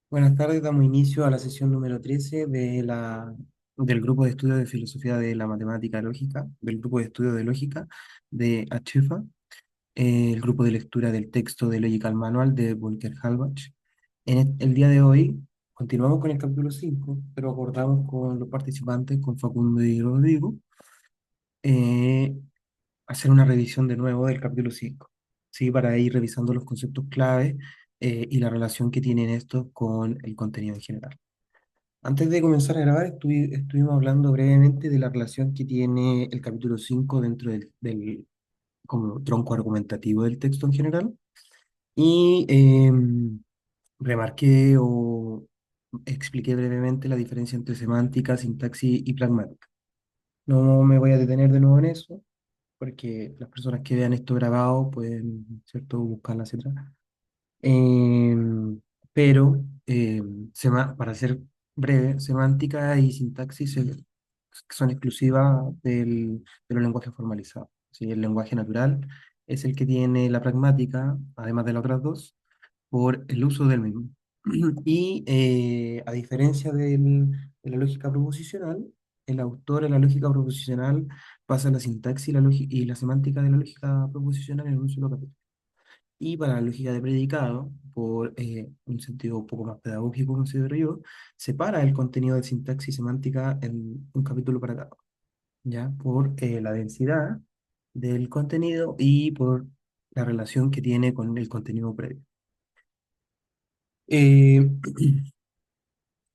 Buenas tardes, damos inicio a la sesión número 13 del grupo de estudio de filosofía de la matemática lógica, del grupo de estudio de lógica de ACHEFA, el grupo de lectura del texto de Logical Manual de Volker Halbach. El día de hoy continuamos con el capítulo 5, pero abordamos con los participantes, con Facundo y Rodrigo, eh, hacer una revisión de nuevo del capítulo 5, ¿sí? Para ir revisando los conceptos clave y la relación que tienen estos con el contenido en general. Antes de comenzar a grabar, estuvimos hablando brevemente de la relación que tiene el capítulo 5 dentro del como tronco argumentativo del texto en general. Y remarqué o expliqué brevemente la diferencia entre semántica, sintaxis y pragmática. No me voy a detener de nuevo en eso, porque las personas que vean esto grabado pueden, ¿cierto?, buscar la atrás. Em, pero, para ser breve, semántica y sintaxis son exclusivas de los lenguajes formalizados. ¿Sí? El lenguaje natural es el que tiene la pragmática, además de las otras dos, por el uso del mismo. Y a diferencia de la lógica proposicional, el autor en la lógica proposicional pasa la sintaxis y la semántica de la lógica proposicional en un solo capítulo. Y para la lógica de predicado, por un sentido un poco más pedagógico, considero yo, separa el contenido de sintaxis y semántica en un capítulo para cada uno, ¿ya? Por la densidad del contenido y por la relación que tiene con el contenido previo. Eh,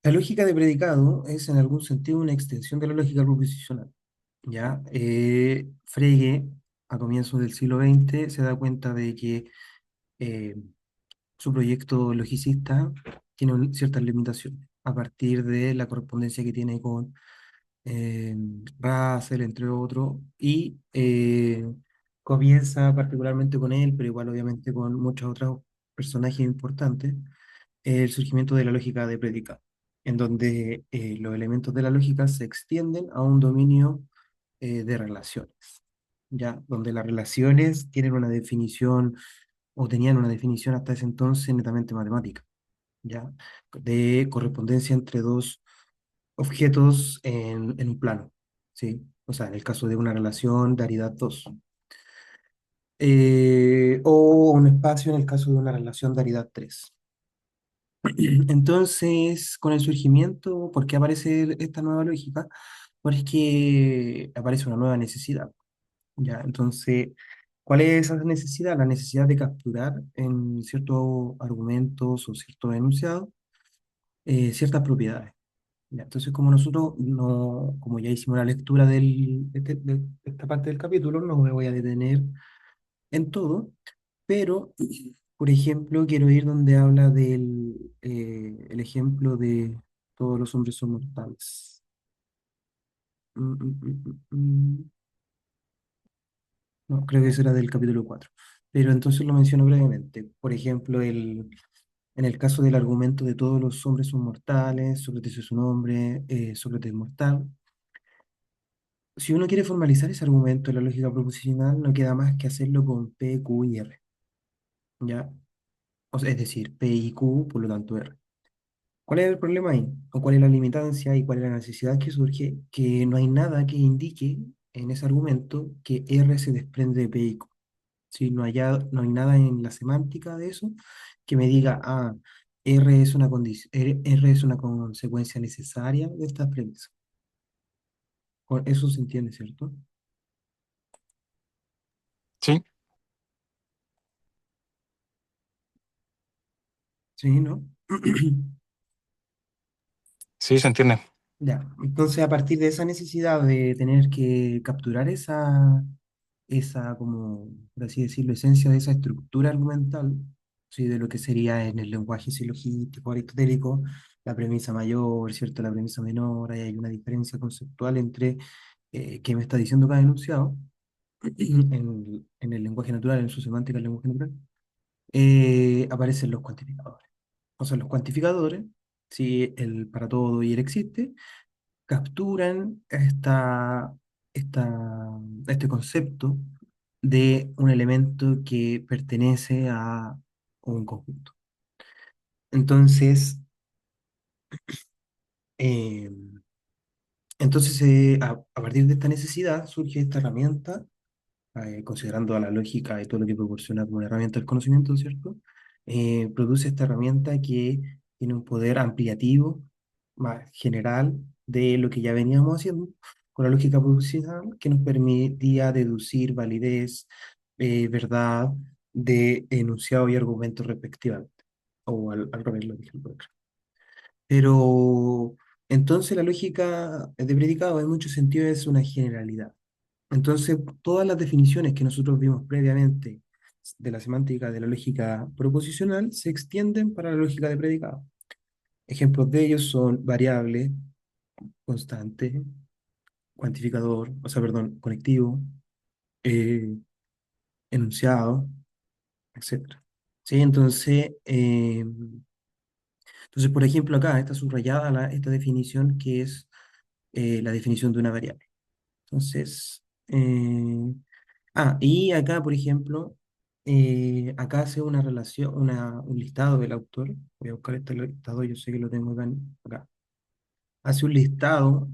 la lógica de predicado es en algún sentido una extensión de la lógica proposicional, ¿ya? Frege, a comienzos del siglo XX, se da cuenta de que eh, su proyecto logicista tiene ciertas limitaciones a partir de la correspondencia que tiene con Russell, entre otros, y comienza particularmente con él, pero igual obviamente con muchos otros personajes importantes, el surgimiento de la lógica de predicado, en donde los elementos de la lógica se extienden a un dominio de relaciones, ¿ya? Donde las relaciones tienen una definición o tenían una definición hasta ese entonces netamente matemática, ¿ya? De correspondencia entre dos objetos en un plano, ¿sí? O sea, en el caso de una relación de aridad 2. O un espacio en el caso de una relación de aridad 3. Entonces, con el surgimiento, ¿por qué aparece esta nueva lógica? Porque aparece una nueva necesidad, ¿ya? Entonces, ¿cuál es esa necesidad? La necesidad de capturar en ciertos argumentos o ciertos enunciados ciertas propiedades. Ya, entonces, como nosotros no, como ya hicimos la lectura de esta parte del capítulo, no me voy a detener en todo, pero, por ejemplo, quiero ir donde habla el ejemplo de todos los hombres son mortales. No, creo que eso era del capítulo 4. Pero entonces lo menciono brevemente. Por ejemplo, en el caso del argumento de todos los hombres son mortales, Sócrates es un hombre, Sócrates es mortal. Si uno quiere formalizar ese argumento en la lógica proposicional, no queda más que hacerlo con P, Q y R, ¿ya? O sea, es decir, P y Q, por lo tanto R. ¿Cuál es el problema ahí? ¿O cuál es la limitancia y cuál es la necesidad que surge? Que no hay nada que indique en ese argumento que R se desprende de P y Q. Si no hay nada en la semántica de eso que me diga, R es una R es una consecuencia necesaria de esta premisa. Con eso se entiende, ¿cierto? Sí, Sí, ¿no? sí, se entiende. Ya, entonces a partir de esa necesidad de tener que capturar esa como, por así decirlo, esencia de esa estructura argumental, ¿sí? De lo que sería en el lenguaje silogístico aristotélico, la premisa mayor, ¿cierto? La premisa menor, ahí hay una diferencia conceptual entre qué me está diciendo cada enunciado en el lenguaje natural, en su semántica del lenguaje natural, aparecen los cuantificadores. O sea, los cuantificadores, si el para todo y el existe, capturan este concepto de un elemento que pertenece a un conjunto. Entonces, Eh, entonces, a partir de esta necesidad surge esta herramienta, considerando a la lógica y todo lo que proporciona como una herramienta del conocimiento, ¿cierto? Produce esta herramienta que tiene un poder ampliativo, más general, de lo que ya veníamos haciendo con la lógica proposicional, que nos permitía deducir validez, verdad de enunciado y argumentos respectivamente. O al revés, lo dije por acá. Pero entonces la lógica de predicado en muchos sentidos es una generalidad. Entonces, todas las definiciones que nosotros vimos previamente de la semántica de la lógica proposicional se extienden para la lógica de predicado. Ejemplos de ellos son variable, constante, cuantificador, o sea, perdón, conectivo, eh, enunciado, etcétera. ¿Sí? Entonces, por ejemplo, acá está subrayada esta definición que es la definición de una variable. Entonces, y acá, por ejemplo, acá hace una relación, un listado del autor. Voy a buscar este listado, yo sé que lo tengo acá. Hace un listado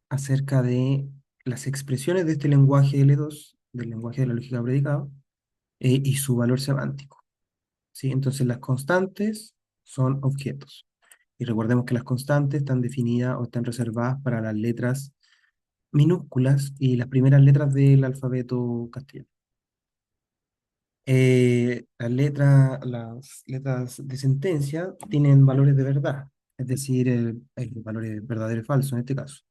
acerca de las expresiones de este lenguaje L2, del lenguaje de la lógica de predicado, y su valor semántico. ¿Sí? Entonces, las constantes son objetos. Y recordemos que las constantes están definidas o están reservadas para las letras minúsculas y las primeras letras del alfabeto castellano. Las letras de sentencia tienen valores de verdad, es decir, valores verdaderos y falsos en este caso.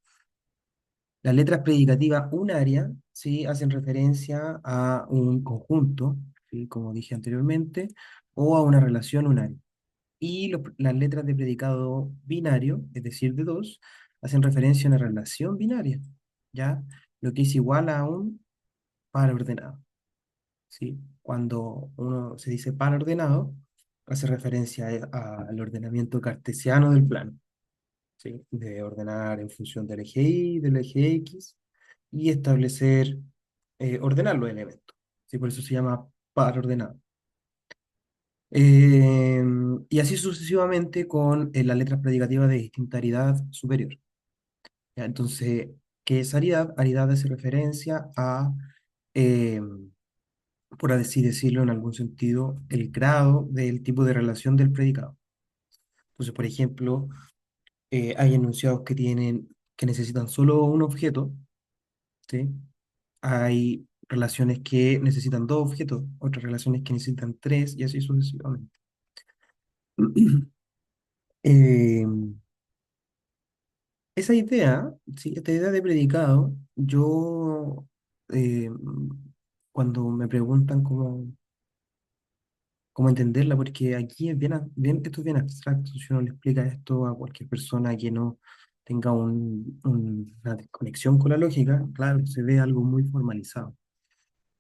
Las letras predicativas unarias, ¿sí? Hacen referencia a un conjunto, ¿sí? Como dije anteriormente, o a una relación unaria. Y las letras de predicado binario, es decir, de dos, hacen referencia a una relación binaria, ¿ya? Lo que es igual a un par ordenado. ¿Sí? Cuando uno se dice par ordenado, hace referencia al ordenamiento cartesiano del plano, ¿sí? De ordenar en función del eje Y, del eje X, y establecer, ordenar los elementos, ¿sí? Por eso se llama par ordenado. Eh, y así sucesivamente con las letras predicativas de distinta aridad superior. ¿Ya? Entonces, ¿qué es aridad? Aridad hace referencia a, eh, por así decirlo en algún sentido, el grado del tipo de relación del predicado. Entonces, por ejemplo, hay enunciados que necesitan solo un objeto, ¿sí? Hay relaciones que necesitan dos objetos, otras relaciones que necesitan tres, y así sucesivamente. Eh, esa idea, ¿sí? Esta idea de predicado, yo, eh, cuando me preguntan cómo entenderla, porque aquí es esto es bien abstracto. Si uno le explica esto a cualquier persona que no tenga una desconexión con la lógica, claro, se ve algo muy formalizado.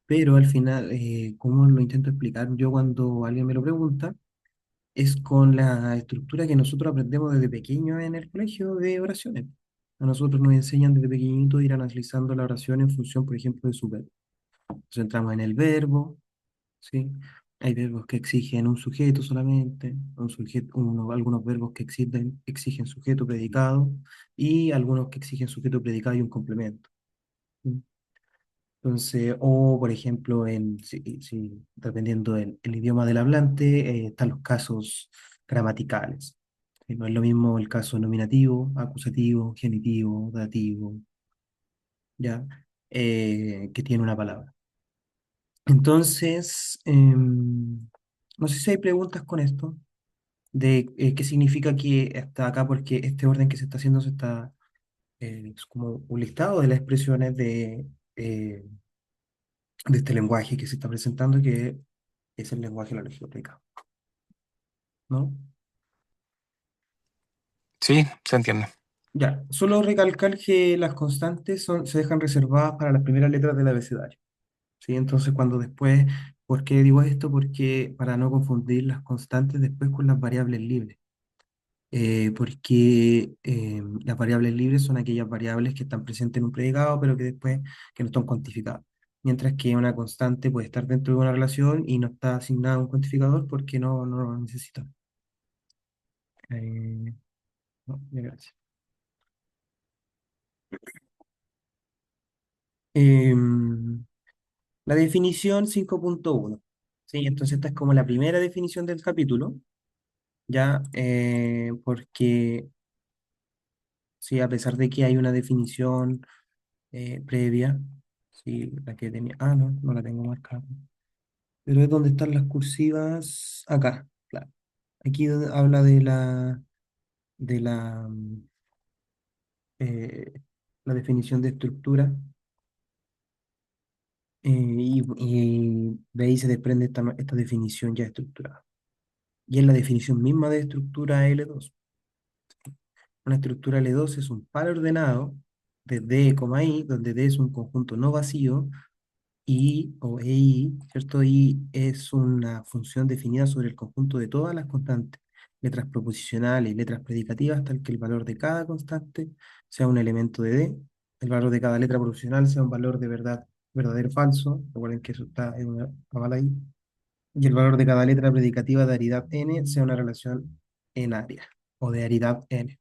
Pero al final, como lo intento explicar yo cuando alguien me lo pregunta, es con la estructura que nosotros aprendemos desde pequeño en el colegio de oraciones. A nosotros nos enseñan desde pequeñito a ir analizando la oración en función, por ejemplo, de su verbo. Entonces entramos en el verbo, ¿sí? Hay verbos que exigen un sujeto solamente, algunos verbos que exigen sujeto predicado y algunos que exigen sujeto predicado y un complemento. ¿Sí? Entonces, o por ejemplo, dependiendo del idioma del hablante, están los casos gramaticales. ¿Sí? No es lo mismo el caso nominativo, acusativo, genitivo, dativo, ¿ya? Que tiene una palabra. Entonces, no sé si hay preguntas con esto, de qué significa que está acá, porque este orden que se está haciendo es como un listado de las expresiones de este lenguaje que se está presentando, que es el lenguaje de la lógica aplicada, ¿no? Sí, se entiende. Ya, solo recalcar que las constantes se dejan reservadas para las primeras letras del abecedario, ¿sí? Entonces, cuando después, ¿por qué digo esto? Porque para no confundir las constantes después con las variables libres. Porque las variables libres son aquellas variables que están presentes en un predicado, pero que después que no están cuantificadas. Mientras que una constante puede estar dentro de una relación y no está asignada a un cuantificador porque no lo necesita. Eh, No, ya, gracias. Em, la definición 5.1. Sí, entonces esta es como la primera definición del capítulo, ya, porque sí, a pesar de que hay una definición previa, sí, la que tenía, no, no la tengo marcada, pero es donde están las cursivas, acá, claro. Aquí habla de eh, la definición de estructura, y de ahí se desprende esta definición ya estructurada. Y es la definición misma de estructura L2. Una estructura L2 es un par ordenado de D, I, donde D es un conjunto no vacío y o EI, ¿cierto? Y es una función definida sobre el conjunto de todas las constantes, letras proposicionales y letras predicativas, tal que el valor de cada constante sea un elemento de D, el valor de cada letra proposicional sea un valor de verdad, verdadero o falso, recuerden que eso está en una tabla ahí, y el valor de cada letra predicativa de aridad n sea una relación en área o de aridad n.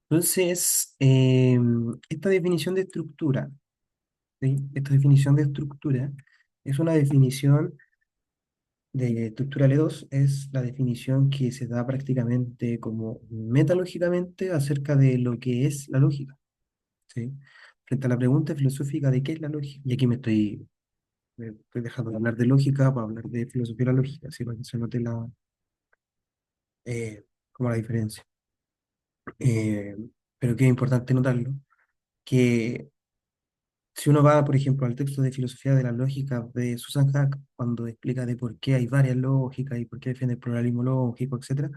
Entonces, esta definición de estructura, ¿sí? Esta definición de estructura es una definición de estructura L2, es la definición que se da prácticamente como metalógicamente acerca de lo que es la lógica, ¿sí? Frente a la pregunta filosófica de qué es la lógica, y aquí me estoy dejando de hablar de lógica para hablar de filosofía de la lógica, ¿sí? Para que se note como la diferencia. Eh, pero que es importante notarlo, que si uno va, por ejemplo, al texto de Filosofía de la Lógica de Susan Hack, cuando explica de por qué hay varias lógicas y por qué defiende el pluralismo lógico, etcétera,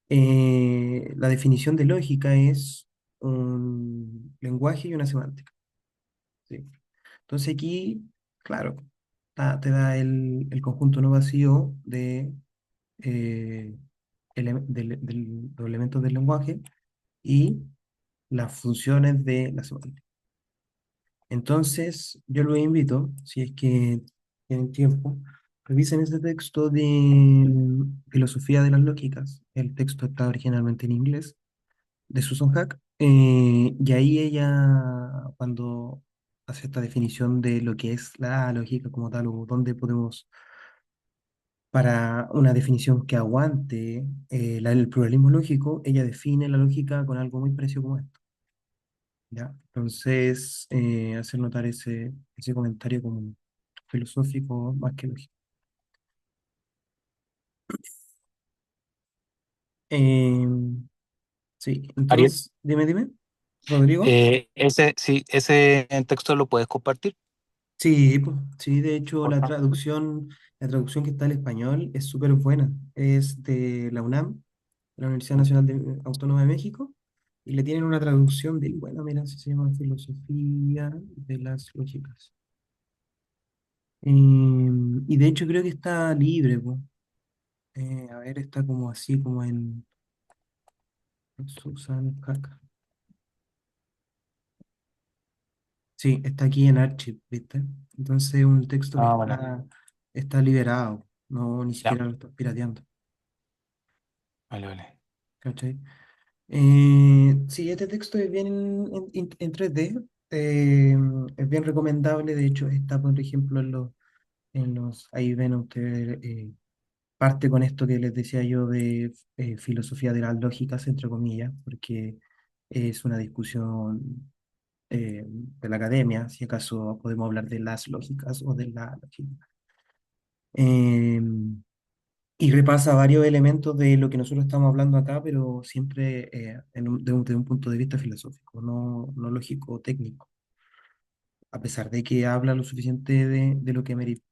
la definición de lógica es un lenguaje y una semántica, ¿sí? Entonces aquí, claro, te da el conjunto no vacío eh, de los elementos del lenguaje y las funciones de la semántica. Entonces, yo los invito, si es que tienen tiempo, revisen este texto de Filosofía de las Lógicas. El texto está originalmente en inglés, de Susan Hack, y ahí ella, cuando hace esta definición de lo que es la lógica como tal, o dónde podemos, para una definición que aguante el pluralismo lógico, ella define la lógica con algo muy parecido como esto. ¿Ya? Entonces, hacer notar ese comentario como filosófico más que lógico. Eh, sí, Ariel, entonces, dime, Rodrigo. ese texto lo puedes compartir, Sí, sí, de hecho por favor. la traducción que está en español es súper buena. Es de la UNAM, la Universidad Nacional Autónoma de México, y le tienen una traducción bien buena, mira, se llama Filosofía de las Lógicas. Y de hecho creo que está libre, po. A ver, está como así, como en Susan Hack. Sí, está aquí en Archive, ¿viste? Entonces es un texto que Ah, bueno, está liberado, no ni ya, siquiera lo está pirateando, vale, vale. ¿cachai? Sí, este texto es bien en 3D, es bien recomendable, de hecho está, por ejemplo, ahí ven ustedes, parte con esto que les decía yo de filosofía de las lógicas, entre comillas, porque es una discusión de la academia, si acaso podemos hablar de las lógicas o de la lógica. Eh, y repasa varios elementos de lo que nosotros estamos hablando acá, pero siempre de un punto de vista filosófico, no lógico técnico, a pesar de que habla lo suficiente de lo que merita.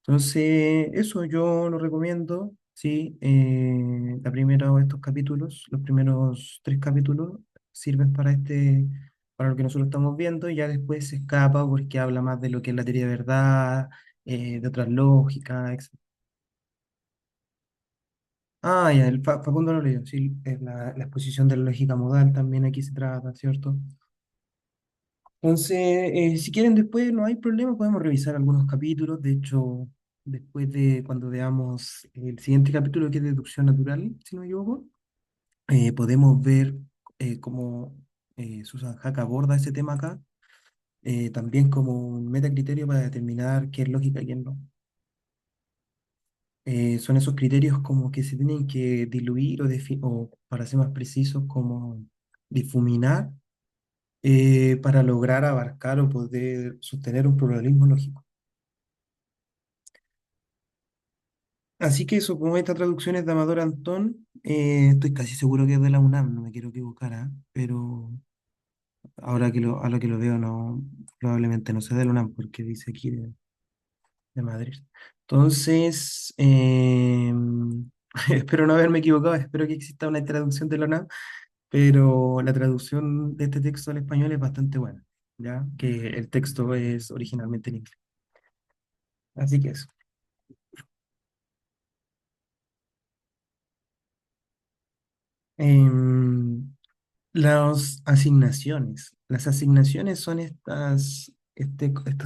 Entonces, eso yo lo recomiendo, sí. La primera de estos capítulos, los primeros 3 capítulos, sirven para lo que nosotros estamos viendo, y ya después se escapa porque habla más de lo que es la teoría de verdad, de otras lógicas, etc. Ya, el Facundo lo leyó, sí, es la exposición de la lógica modal también aquí se trata, ¿cierto? Entonces, si quieren después, no hay problema, podemos revisar algunos capítulos. De hecho, después de cuando veamos el siguiente capítulo, que es deducción natural, si no me equivoco, podemos ver cómo Susan Hack aborda ese tema acá, también como un metacriterio para determinar qué es lógica y qué no. Son esos criterios como que se tienen que diluir o para ser más precisos, como difuminar para lograr abarcar o poder sostener un pluralismo lógico. Así que eso, como esta traducción es de Amador Antón, estoy casi seguro que es de la UNAM, no me quiero equivocar, ¿ah? Pero ahora a lo que lo veo, no, probablemente no sea de la UNAM, porque dice aquí de Madrid. Entonces, espero no haberme equivocado, espero que exista una traducción de la UNAM, pero la traducción de este texto al español es bastante buena, ¿ya? Que el texto es originalmente en inglés. Así que eso. Em, las asignaciones. Las asignaciones son esta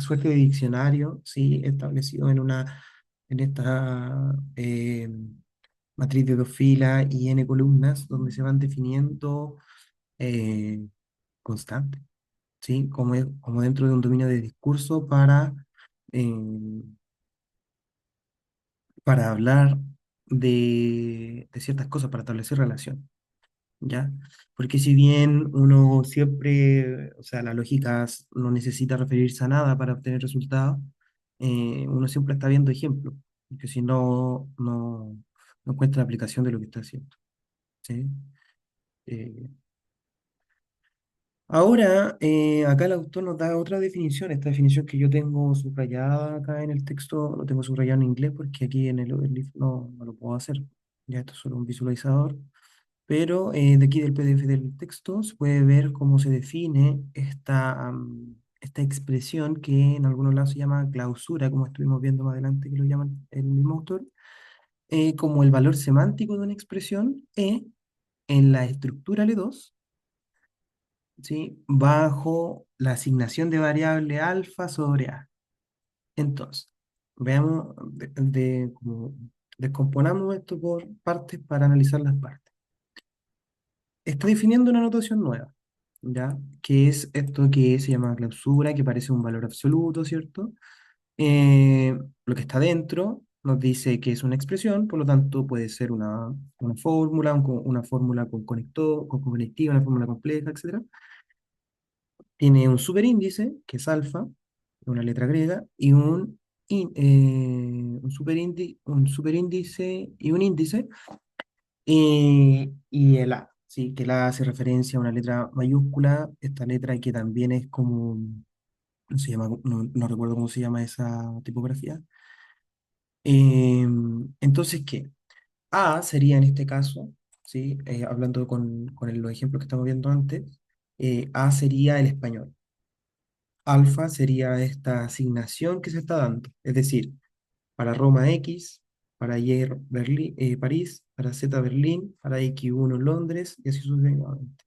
suerte de diccionario, ¿sí? Establecido en esta matriz de dos filas y n columnas, donde se van definiendo eh, constantes, ¿sí? Como dentro de un dominio de discurso eh, para hablar de ciertas cosas, para establecer relación. ¿Ya? Porque si bien uno siempre, o sea, la lógica no necesita referirse a nada para obtener resultados, uno siempre está viendo ejemplos, porque si no, no encuentra aplicación de lo que está haciendo, ¿sí? Eh, Ahora, acá el autor nos da otra definición, esta definición que yo tengo subrayada acá en el texto, lo tengo subrayado en inglés porque aquí en el Overleaf no lo puedo hacer, ya esto es solo un visualizador. Pero de aquí del PDF del texto se puede ver cómo se define esta expresión que en algunos lados se llama clausura, como estuvimos viendo más adelante que lo llaman el mismo autor, como el valor semántico de una expresión en la estructura L2, ¿sí? Bajo la asignación de variable alfa sobre A. Entonces, veamos, como descomponamos esto por partes para analizar las partes. Está definiendo una notación nueva, ¿ya? Que es esto que se llama clausura, que parece un valor absoluto, ¿cierto? Lo que está dentro nos dice que es una expresión, por lo tanto puede ser una fórmula, una fórmula con conector, con conectiva, una fórmula compleja, etcétera. Tiene un superíndice, que es alfa, una letra griega, y un superíndice y un índice, y el A, ¿sí? Que el A hace referencia a una letra mayúscula, esta letra que también es como, no se llama, no recuerdo cómo se llama esa tipografía. Entonces, ¿qué? A sería en este caso, ¿sí? Hablando con los ejemplos que estamos viendo antes, A sería el español. Alfa sería esta asignación que se está dando, es decir, para Roma X, para Y París, para Z Berlín, para X1 Londres y así sucesivamente.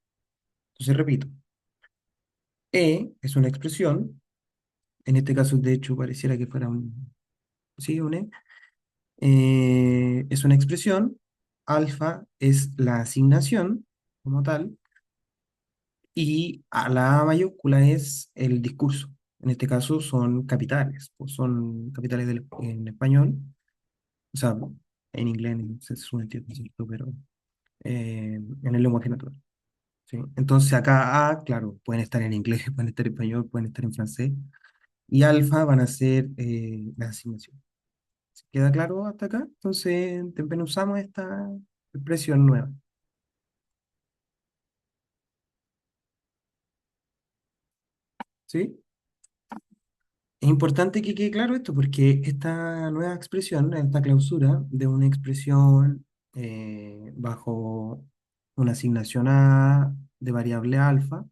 Entonces repito, E es una expresión, en este caso de hecho pareciera que fuera sí, un E, es una expresión, alfa es la asignación como tal, y a la A mayúscula es el discurso. En este caso son capitales, pues son capitales en español, o sea, en inglés se subentiende, ¿cierto? Pero en el lenguaje natural. ¿Sí? Entonces acá A, claro, pueden estar en inglés, pueden estar en español, pueden estar en francés, y alfa van a ser las asignaciones. ¿Queda claro hasta acá? Entonces, también usamos esta expresión nueva. ¿Sí? Es importante que quede claro esto porque esta nueva expresión, esta clausura de una expresión bajo una asignación A de variable alfa,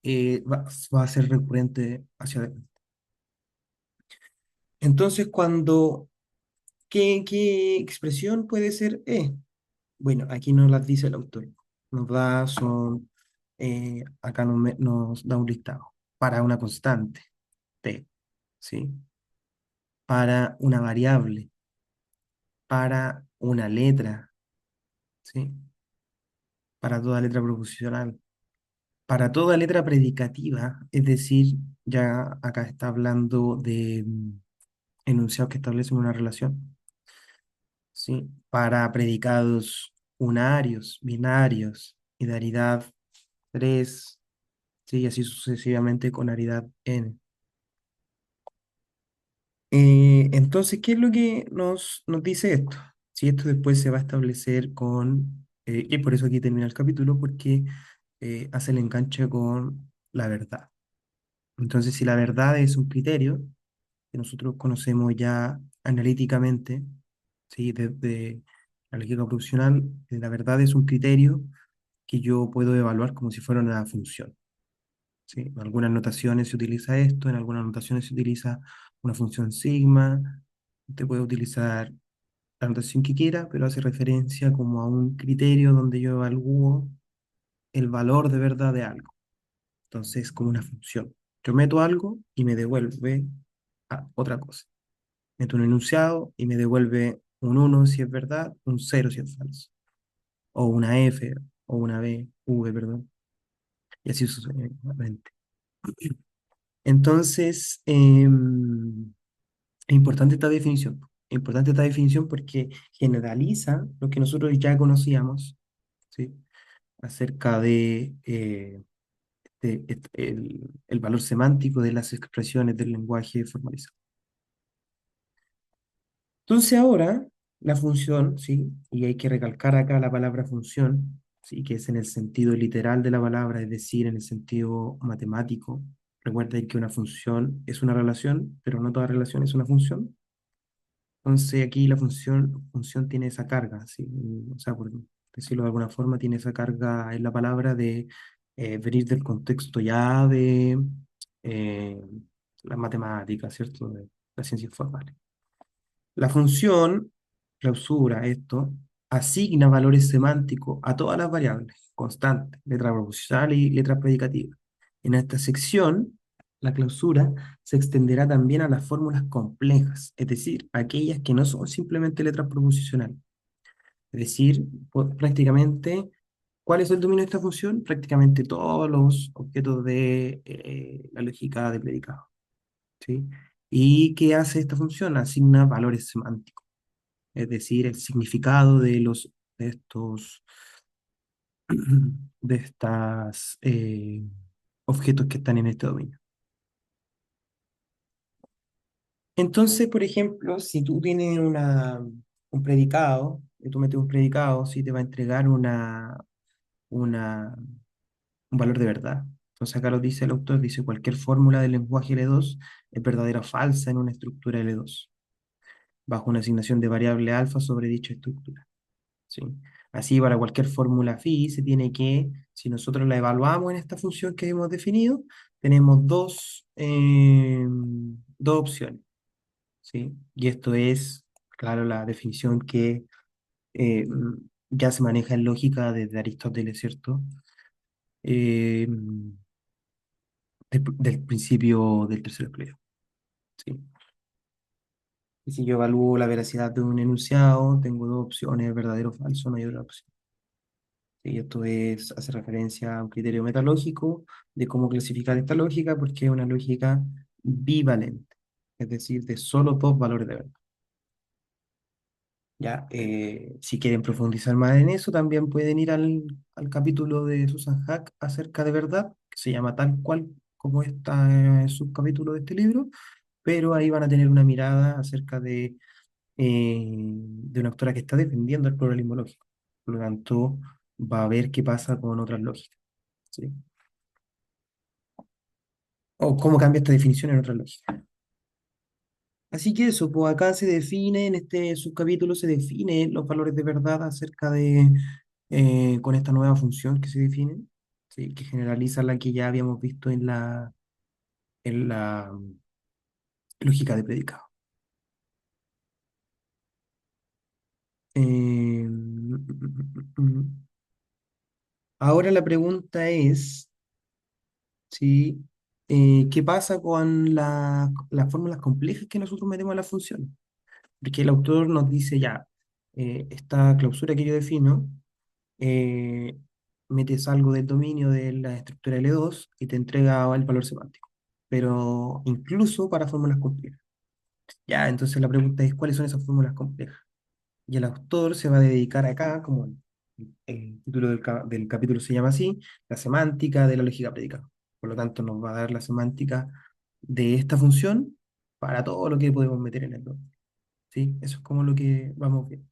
va a ser recurrente hacia adelante. Entonces, ¿qué expresión puede ser E? Bueno, aquí nos las dice el autor. Acá nos da un listado. Para una constante, T, ¿sí? Para una variable, para una letra, ¿sí? para toda letra proposicional. Para toda letra predicativa, es decir, ya acá está hablando de enunciados que establecen una relación, ¿sí? Para predicados unarios, binarios, idealidad 3, ¿sí? Y así sucesivamente con aridad n. Entonces, ¿qué es lo que nos dice esto? Si esto después se va a establecer con, y por eso aquí termina el capítulo, porque hace el enganche con la verdad. Entonces, si la verdad es un criterio que nosotros conocemos ya analíticamente, ¿sí? Desde la lógica proposicional, la verdad es un criterio que yo puedo evaluar como si fuera una función, ¿sí? En algunas notaciones se utiliza esto, en algunas notaciones se utiliza una función sigma, usted puede utilizar la notación que quiera, pero hace referencia como a un criterio donde yo evalúo el valor de verdad de algo. Entonces, como una función. Yo meto algo y me devuelve otra cosa. Meto un enunciado y me devuelve un uno si es verdad, un cero si es falso. O una F, o una B, V, perdón. Y así sucesivamente. Entonces, es importante esta definición. Es importante esta definición porque generaliza lo que nosotros ya conocíamos, ¿sí? Acerca el valor semántico de las expresiones del lenguaje formalizado. Entonces ahora la función, ¿sí? Y hay que recalcar acá la palabra función, ¿sí? Que es en el sentido literal de la palabra, es decir, en el sentido matemático. Recuerda que una función es una relación, pero no toda relación es una función. Entonces aquí la función tiene esa carga, ¿sí? O sea, por decirlo de alguna forma, tiene esa carga en la palabra de venir del contexto ya de eh, las matemáticas, ¿cierto? De las ciencias formales. La función clausura esto, asigna valores semánticos a todas las variables, constantes, letra proposicional y letra predicativa. En esta sección, la clausura se extenderá también a las fórmulas complejas, es decir, aquellas que no son simplemente letras proposicionales. Es decir, prácticamente, ¿cuál es el dominio de esta función? Prácticamente todos los objetos de la lógica de predicado. ¿Sí? ¿Y qué hace esta función? Asigna valores semánticos, es decir, el significado de estos, de estas objetos que están en este dominio. Entonces, por ejemplo, si tú tienes un predicado, y tú metes un predicado, sí te va a entregar una, un valor de verdad. Entonces acá lo dice el autor, dice cualquier fórmula del lenguaje L2 es verdadera o falsa en una estructura L2, bajo una asignación de variable alfa sobre dicha estructura. ¿Sí? Así, para cualquier fórmula phi se tiene que, si nosotros la evaluamos en esta función que hemos definido, tenemos dos opciones, ¿sí? Y esto es, claro, la definición que eh, ya se maneja en lógica desde Aristóteles, ¿cierto? Eh, del principio del tercer empleo, ¿sí? Y si yo evalúo la veracidad de un enunciado, tengo dos opciones, verdadero o falso, no hay otra opción. Y esto hace referencia a un criterio metalógico de cómo clasificar esta lógica, porque es una lógica bivalente, es decir, de solo dos valores de verdad. Ya, si quieren profundizar más en eso, también pueden ir al capítulo de Susan Hack acerca de verdad, que se llama tal cual como está el subcapítulo de este libro, pero ahí van a tener una mirada acerca de una autora que está defendiendo el pluralismo lógico. Por lo tanto, va a ver qué pasa con otras lógicas. ¿Sí? O cómo cambia esta definición en otra lógica. Así que eso, pues acá se define, en este subcapítulo se define los valores de verdad acerca con esta nueva función que se define, ¿sí? Que generaliza la que ya habíamos visto en la lógica de predicado. Ahora la pregunta es, ¿sí? ¿Qué pasa con las fórmulas complejas que nosotros metemos a la función? Porque el autor nos dice ya, esta clausura que yo defino, metes algo del dominio de la estructura L2 y te entrega el valor semántico, pero incluso para fórmulas complejas. Ya, entonces la pregunta es, ¿cuáles son esas fórmulas complejas? Y el autor se va a dedicar acá, como el título del capítulo se llama así, la semántica de la lógica predicada. Por lo tanto, nos va a dar la semántica de esta función para todo lo que podemos meter en el dominio. ¿Sí? Eso es como lo que vamos viendo.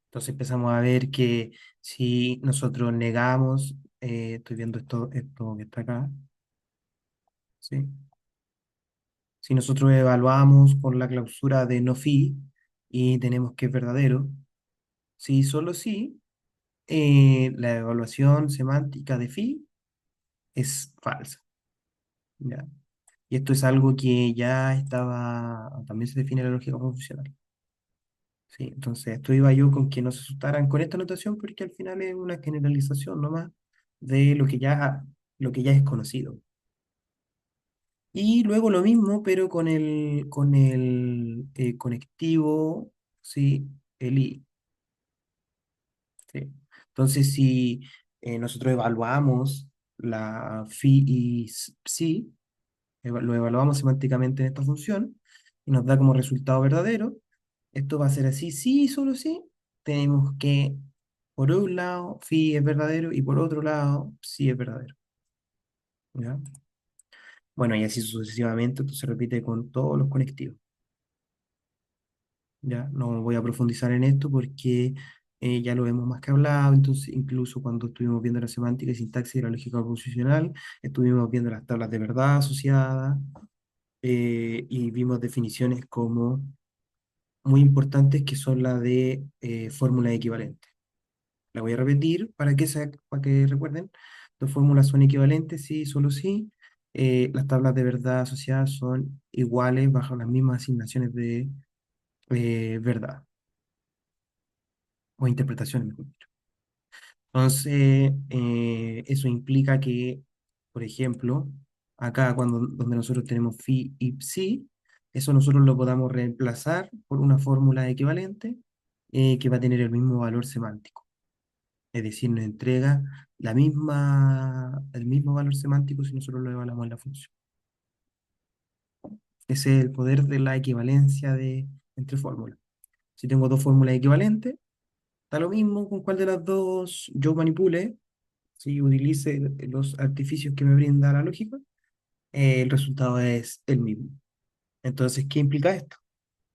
Entonces empezamos a ver que si nosotros negamos, estoy viendo esto que está acá, ¿sí? Si nosotros evaluamos con la clausura de no phi y tenemos que es verdadero, si solo sí, la evaluación semántica de phi es falsa, ¿ya? Y esto es algo que ya estaba, también se define en la lógica confusional. Sí, entonces esto iba yo con que no se asustaran con esta notación porque al final es una generalización nomás de lo que ya es conocido. Y luego lo mismo, pero con el conectivo, sí, el I. Sí. Entonces, si nosotros evaluamos la phi y psi, lo evaluamos semánticamente en esta función y nos da como resultado verdadero, esto va a ser así, sí, solo sí. Tenemos que, por un lado, phi es verdadero y por otro lado, psi es verdadero. ¿Ya? Bueno, y así sucesivamente, esto se repite con todos los conectivos. ¿Ya? No voy a profundizar en esto porque ya lo hemos más que hablado, entonces incluso cuando estuvimos viendo la semántica y sintaxis de la lógica proposicional, estuvimos viendo las tablas de verdad asociadas y vimos definiciones como muy importantes que son las de fórmula equivalente. La voy a repetir para que recuerden. Las fórmulas son equivalentes, sí, solo sí. Las tablas de verdad asociadas son iguales bajo las mismas asignaciones de verdad o interpretaciones, mejor dicho. Entonces, eso implica que, por ejemplo, acá donde nosotros tenemos phi y psi, eso nosotros lo podamos reemplazar por una fórmula equivalente que va a tener el mismo valor semántico. Es decir, nos entrega el mismo valor semántico si nosotros lo evaluamos en la función. Ese es el poder de la equivalencia entre fórmulas. Si tengo dos fórmulas equivalentes, da lo mismo con cuál de las dos yo manipule, si utilice los artificios que me brinda la lógica, el resultado es el mismo. Entonces, ¿qué implica esto?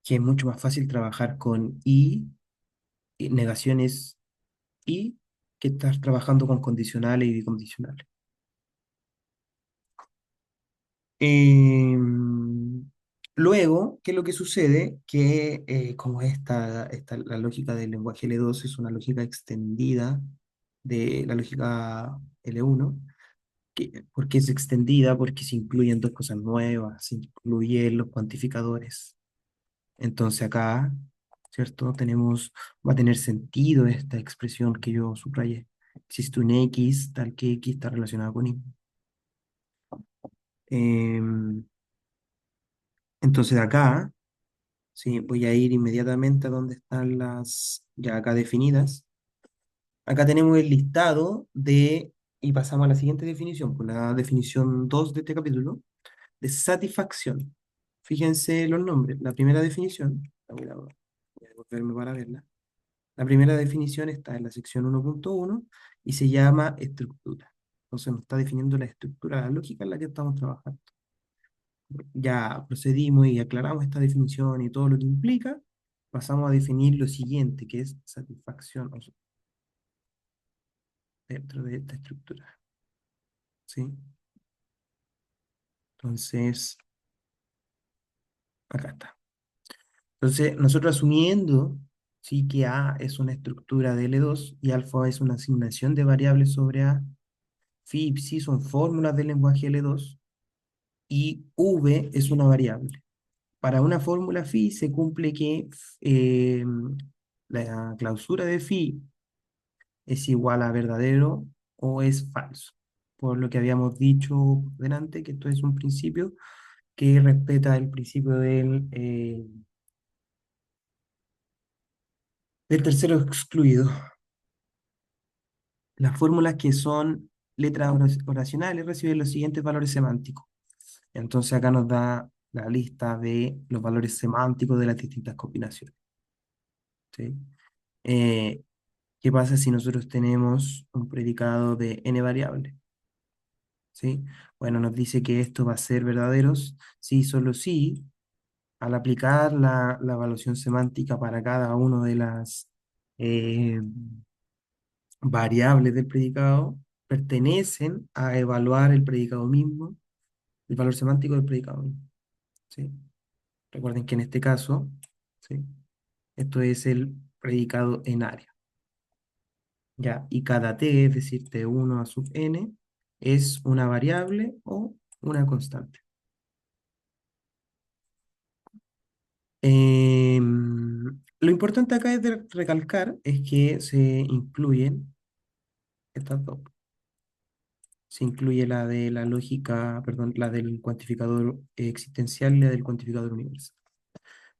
Que es mucho más fácil trabajar con y negaciones y que estar trabajando con condicionales y bicondicionales. Luego, ¿qué es lo que sucede? Que como la lógica del lenguaje L2 es una lógica extendida de la lógica L1, ¿por qué es extendida? Porque se incluyen dos cosas nuevas, se incluyen los cuantificadores. Entonces acá, ¿cierto? Va a tener sentido esta expresión que yo subrayé. Existe un X, tal que X está relacionado con Y. Em, entonces acá, sí, voy a ir inmediatamente a donde están las ya acá definidas. Acá tenemos el listado y pasamos a la siguiente definición, por la definición 2 de este capítulo de satisfacción. Fíjense los nombres. La primera definición, voy a devolverme para verla. La primera definición está en la sección 1.1 y se llama estructura. Entonces nos está definiendo la estructura, la lógica en la que estamos trabajando. Ya procedimos y aclaramos esta definición y todo lo que implica. Pasamos a definir lo siguiente, que es satisfacción dentro de esta estructura. ¿Sí? Entonces, acá está. Entonces, nosotros asumiendo, sí, que A es una estructura de L2 y alfa es una asignación de variables sobre A, phi y psi son fórmulas del lenguaje L2 y V es una variable. Para una fórmula phi se cumple que eh, la clausura de phi es igual a verdadero o es falso. Por lo que habíamos dicho delante, que esto es un principio que respeta el principio del tercero excluido. Las fórmulas que son letras oracionales reciben los siguientes valores semánticos. Entonces acá nos da la lista de los valores semánticos de las distintas combinaciones. ¿Sí? Eh, ¿Qué pasa si nosotros tenemos un predicado de n variables? ¿Sí? Bueno, nos dice que esto va a ser verdaderos si solo si, al aplicar la evaluación semántica para cada una de las eh, variables del predicado, pertenecen a evaluar el predicado mismo, el valor semántico del predicado mismo. ¿Sí? Recuerden que en este caso, ¿sí? Esto es el predicado en área. ¿Ya? Y cada t, es decir, t1 a sub n, es una variable o una constante. Lo importante acá es de recalcar es que se incluyen estas dos. Se incluye la de la lógica, perdón, la del cuantificador existencial y la del cuantificador universal.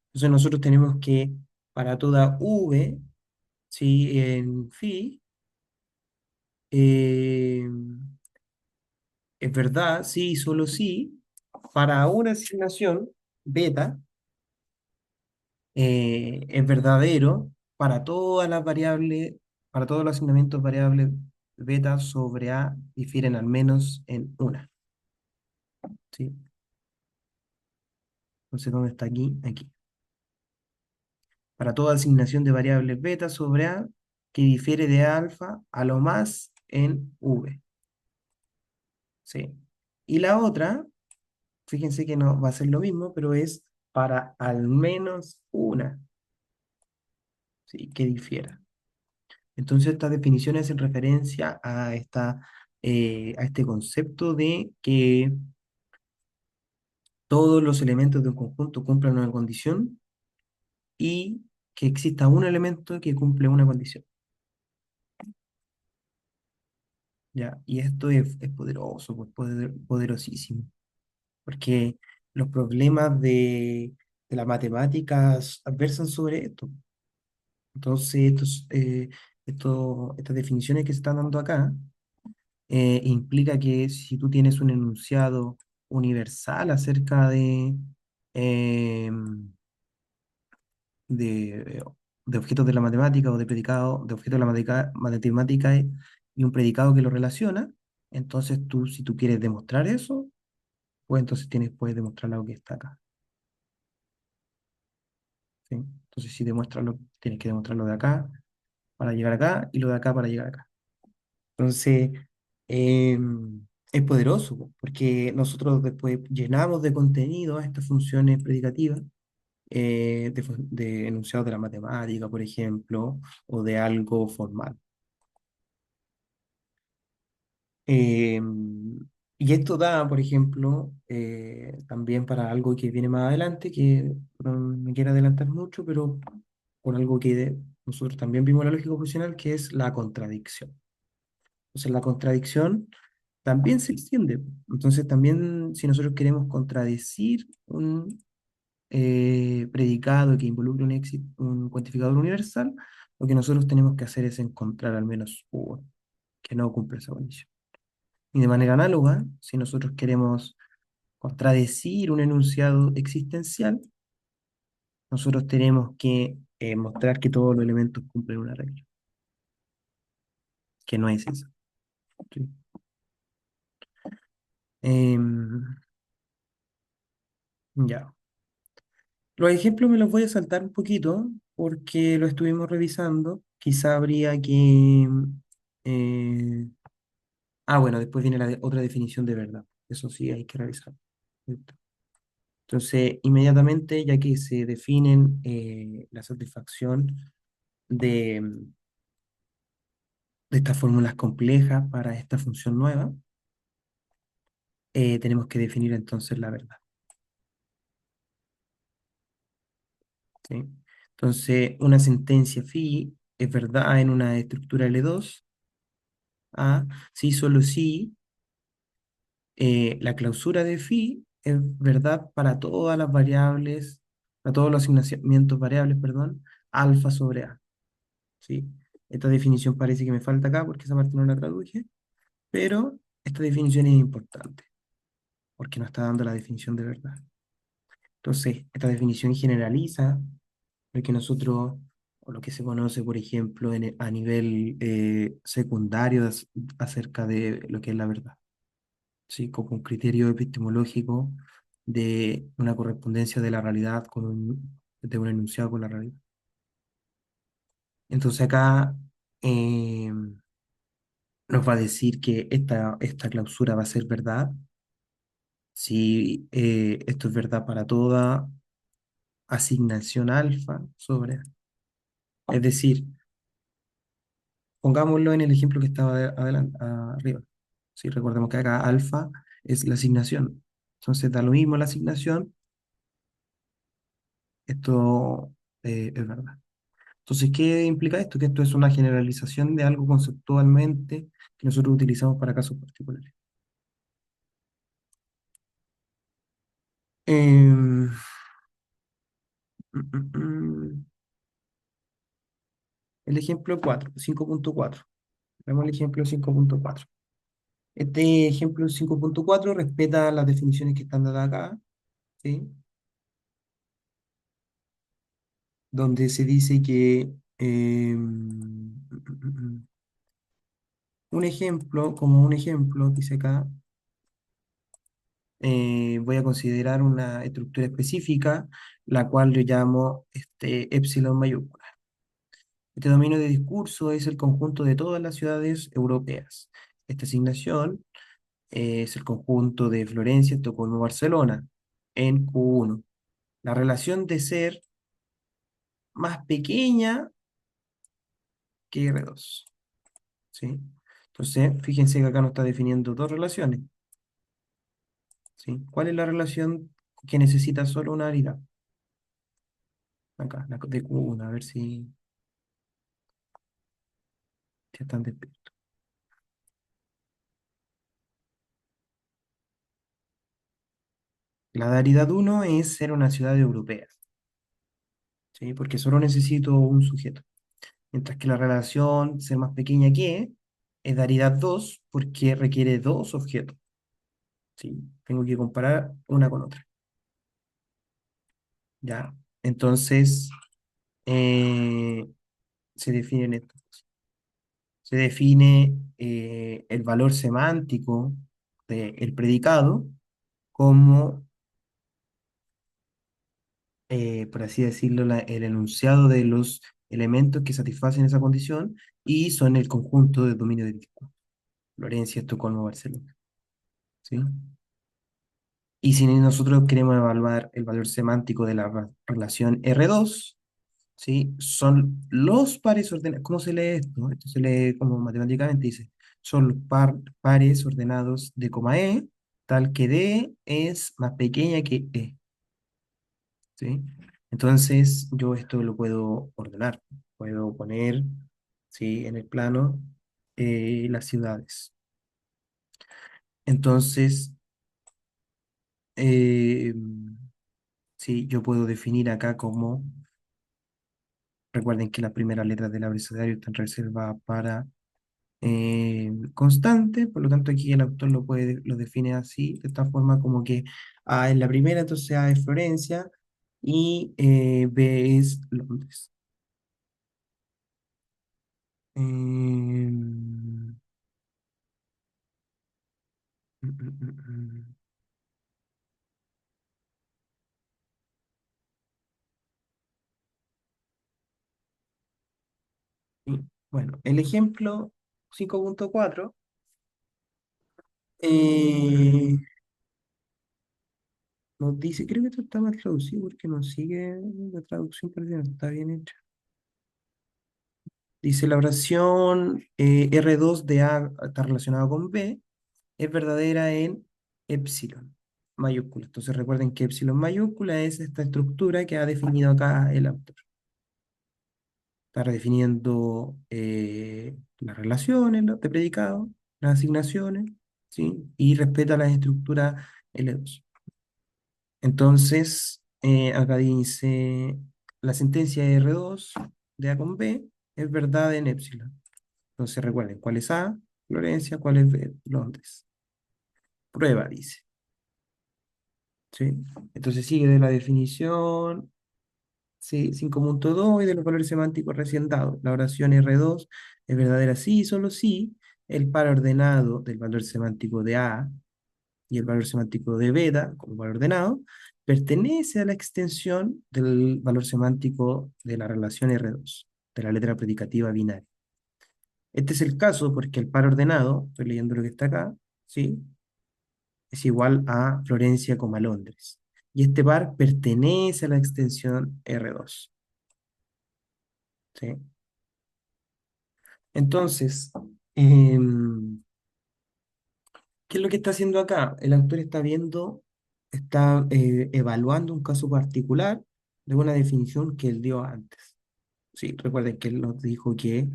Entonces nosotros tenemos que para toda v, ¿sí? En phi, eh, es verdad, sí y solo sí, para una asignación beta, es verdadero para todas las variables, para todos los asignamientos variables beta sobre A difieren al menos en una. ¿Sí? Entonces, ¿dónde está aquí? Aquí. Para toda asignación de variables beta sobre A que difiere de alfa a lo más en V. ¿Sí? Y la otra, fíjense que no va a ser lo mismo, pero es para al menos una, ¿sí? Que difiera. Entonces, estas definiciones hacen referencia a este concepto de que todos los elementos de un conjunto cumplan una condición y que exista un elemento que cumple una condición. ¿Ya? Y esto es poderoso, pues, poderosísimo, porque los problemas de las matemáticas versan sobre esto. Entonces, estas definiciones que se están dando acá implica que si tú tienes un enunciado universal acerca eh, de, de objetos de la matemática o de predicado, de objetos de la matemática y un predicado que lo relaciona, entonces tú, si tú quieres demostrar eso, pues entonces puedes demostrar algo que está acá. ¿Sí? Entonces, si demuéstralo, tienes que demostrarlo de acá para llegar acá y lo de acá para llegar acá. Entonces, es poderoso, po, porque nosotros después llenamos de contenido a estas funciones predicativas, de enunciados de la matemática, por ejemplo, o de algo formal. Eh, y esto da, por ejemplo, también para algo que viene más adelante, que no me quiero adelantar mucho, pero con algo que nosotros también vimos en la lógica funcional, que es la contradicción. Entonces, la contradicción también se extiende. Entonces, también si nosotros queremos contradecir un predicado que involucre un cuantificador universal, lo que nosotros tenemos que hacer es encontrar al menos uno que no cumple esa condición. Y de manera análoga, si nosotros queremos contradecir un enunciado existencial, nosotros tenemos que mostrar que todos los elementos cumplen una regla, que no es esa. ¿Sí? Em, ya. Los ejemplos me los voy a saltar un poquito porque lo estuvimos revisando. Quizá habría que... eh, bueno, después viene otra definición de verdad. Eso sí hay que revisar. Entonces, inmediatamente, ya que se definen la satisfacción de estas fórmulas complejas para esta función nueva, tenemos que definir entonces la verdad. ¿Sí? Entonces, una sentencia phi es verdad en una estructura L2, sí, solo si la clausura de phi es verdad para todas las variables, para todos los asignacionamientos variables, perdón, alfa sobre A. ¿Sí? Esta definición parece que me falta acá porque esa parte no la traduje, pero esta definición es importante porque nos está dando la definición de verdad. Entonces, esta definición generaliza lo que nosotros, o lo que se conoce, por ejemplo, a nivel secundario acerca de lo que es la verdad, ¿sí? Como un criterio epistemológico de una correspondencia de la realidad de un enunciado con la realidad. Entonces acá eh, nos va a decir que esta clausura va a ser verdad si esto es verdad para toda asignación alfa sobre A. Es decir, pongámoslo en el ejemplo que estaba adelante, arriba. Sí, recordemos que acá alfa es la asignación. Entonces da lo mismo la asignación, esto es verdad. Entonces, ¿qué implica esto? Que esto es una generalización de algo conceptualmente que nosotros utilizamos para casos particulares. Em, mm, mm, el ejemplo 4, 5.4. Veamos el ejemplo 5.4. Este ejemplo 5.4 respeta las definiciones que están dadas acá, ¿sí? Donde se dice que un ejemplo, como un ejemplo, dice acá, voy a considerar una estructura específica, la cual yo llamo epsilon mayúscula. Este dominio de discurso es el conjunto de todas las ciudades europeas. Esta asignación es el conjunto de Florencia, Estocolmo, Barcelona, en Q1. La relación de ser más pequeña que R2, ¿sí? Entonces, fíjense que acá nos está definiendo dos relaciones, ¿sí? ¿Cuál es la relación que necesita solo una aridad? Acá, la de Q1, a ver si están despiertos. La de aridad 1 es ser una ciudad europea, ¿sí? Porque solo necesito un sujeto. Mientras que la relación ser más pequeña que es de aridad 2 porque requiere dos objetos, ¿sí? Tengo que comparar una con otra, ¿ya? Entonces, eh, se definen estos. Se define el valor semántico del predicado como, por así decirlo, el enunciado de los elementos que satisfacen esa condición y son el conjunto de dominio del discurso. Florencia, Estocolmo, Barcelona. ¿Sí? Y si nosotros queremos evaluar el valor semántico de la relación R2, ¿sí? Son los pares ordenados. ¿Cómo se lee esto? Esto se lee como matemáticamente dice. Son los pares ordenados de coma E, tal que D es más pequeña que E. ¿Sí? Entonces, yo esto lo puedo ordenar. Puedo poner, ¿sí? En el plano las ciudades. Entonces, eh, sí, yo puedo definir acá como, recuerden que las primeras letras del abecedario están reservadas para constante, por lo tanto aquí el autor lo define así, de esta forma como que A es la primera, entonces A es Florencia y B es Londres. Mm, mm, mm, mm. Y, bueno, el ejemplo 5.4 eh, nos dice, creo que esto está mal traducido porque nos sigue la traducción, parece que no está bien hecha. Dice la oración R2 de A está relacionada con B, es verdadera en epsilon mayúscula. Entonces recuerden que epsilon mayúscula es esta estructura que ha definido acá el autor. Está redefiniendo las relaciones de predicado, las asignaciones, ¿sí? Y respeta las estructuras L2. Entonces, acá dice la sentencia R2 de A con B es verdad en epsilon. Entonces recuerden, ¿cuál es A? Florencia, ¿cuál es B? Londres. Prueba, dice. ¿Sí? Entonces sigue de la definición, sí, 5.2 y de los valores semánticos recién dados. La oración R2 es verdadera sí y solo sí. El par ordenado del valor semántico de A y el valor semántico de beta, como valor ordenado, pertenece a la extensión del valor semántico de la relación R2, de la letra predicativa binaria. Este es el caso porque el par ordenado, estoy leyendo lo que está acá, ¿sí? Es igual a Florencia, Londres. Y este par pertenece a la extensión R2, ¿sí? Entonces, ¿qué es lo que está haciendo acá? El autor está viendo, está evaluando un caso particular de una definición que él dio antes. Sí, recuerden que él nos dijo que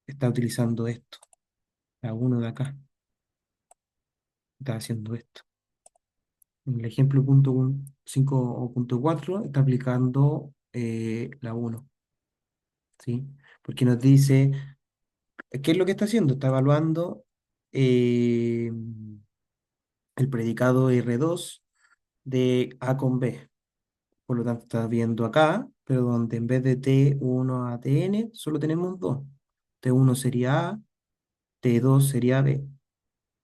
está utilizando esto, la uno de acá, está haciendo esto. En el ejemplo punto 5 o punto 4 está aplicando la uno, ¿sí? Porque nos dice, ¿qué es lo que está haciendo? Está evaluando eh, el predicado R2 de A con B. Por lo tanto, está viendo acá, pero donde en vez de T1 a Tn, solo tenemos dos. T1 sería A, T2 sería B.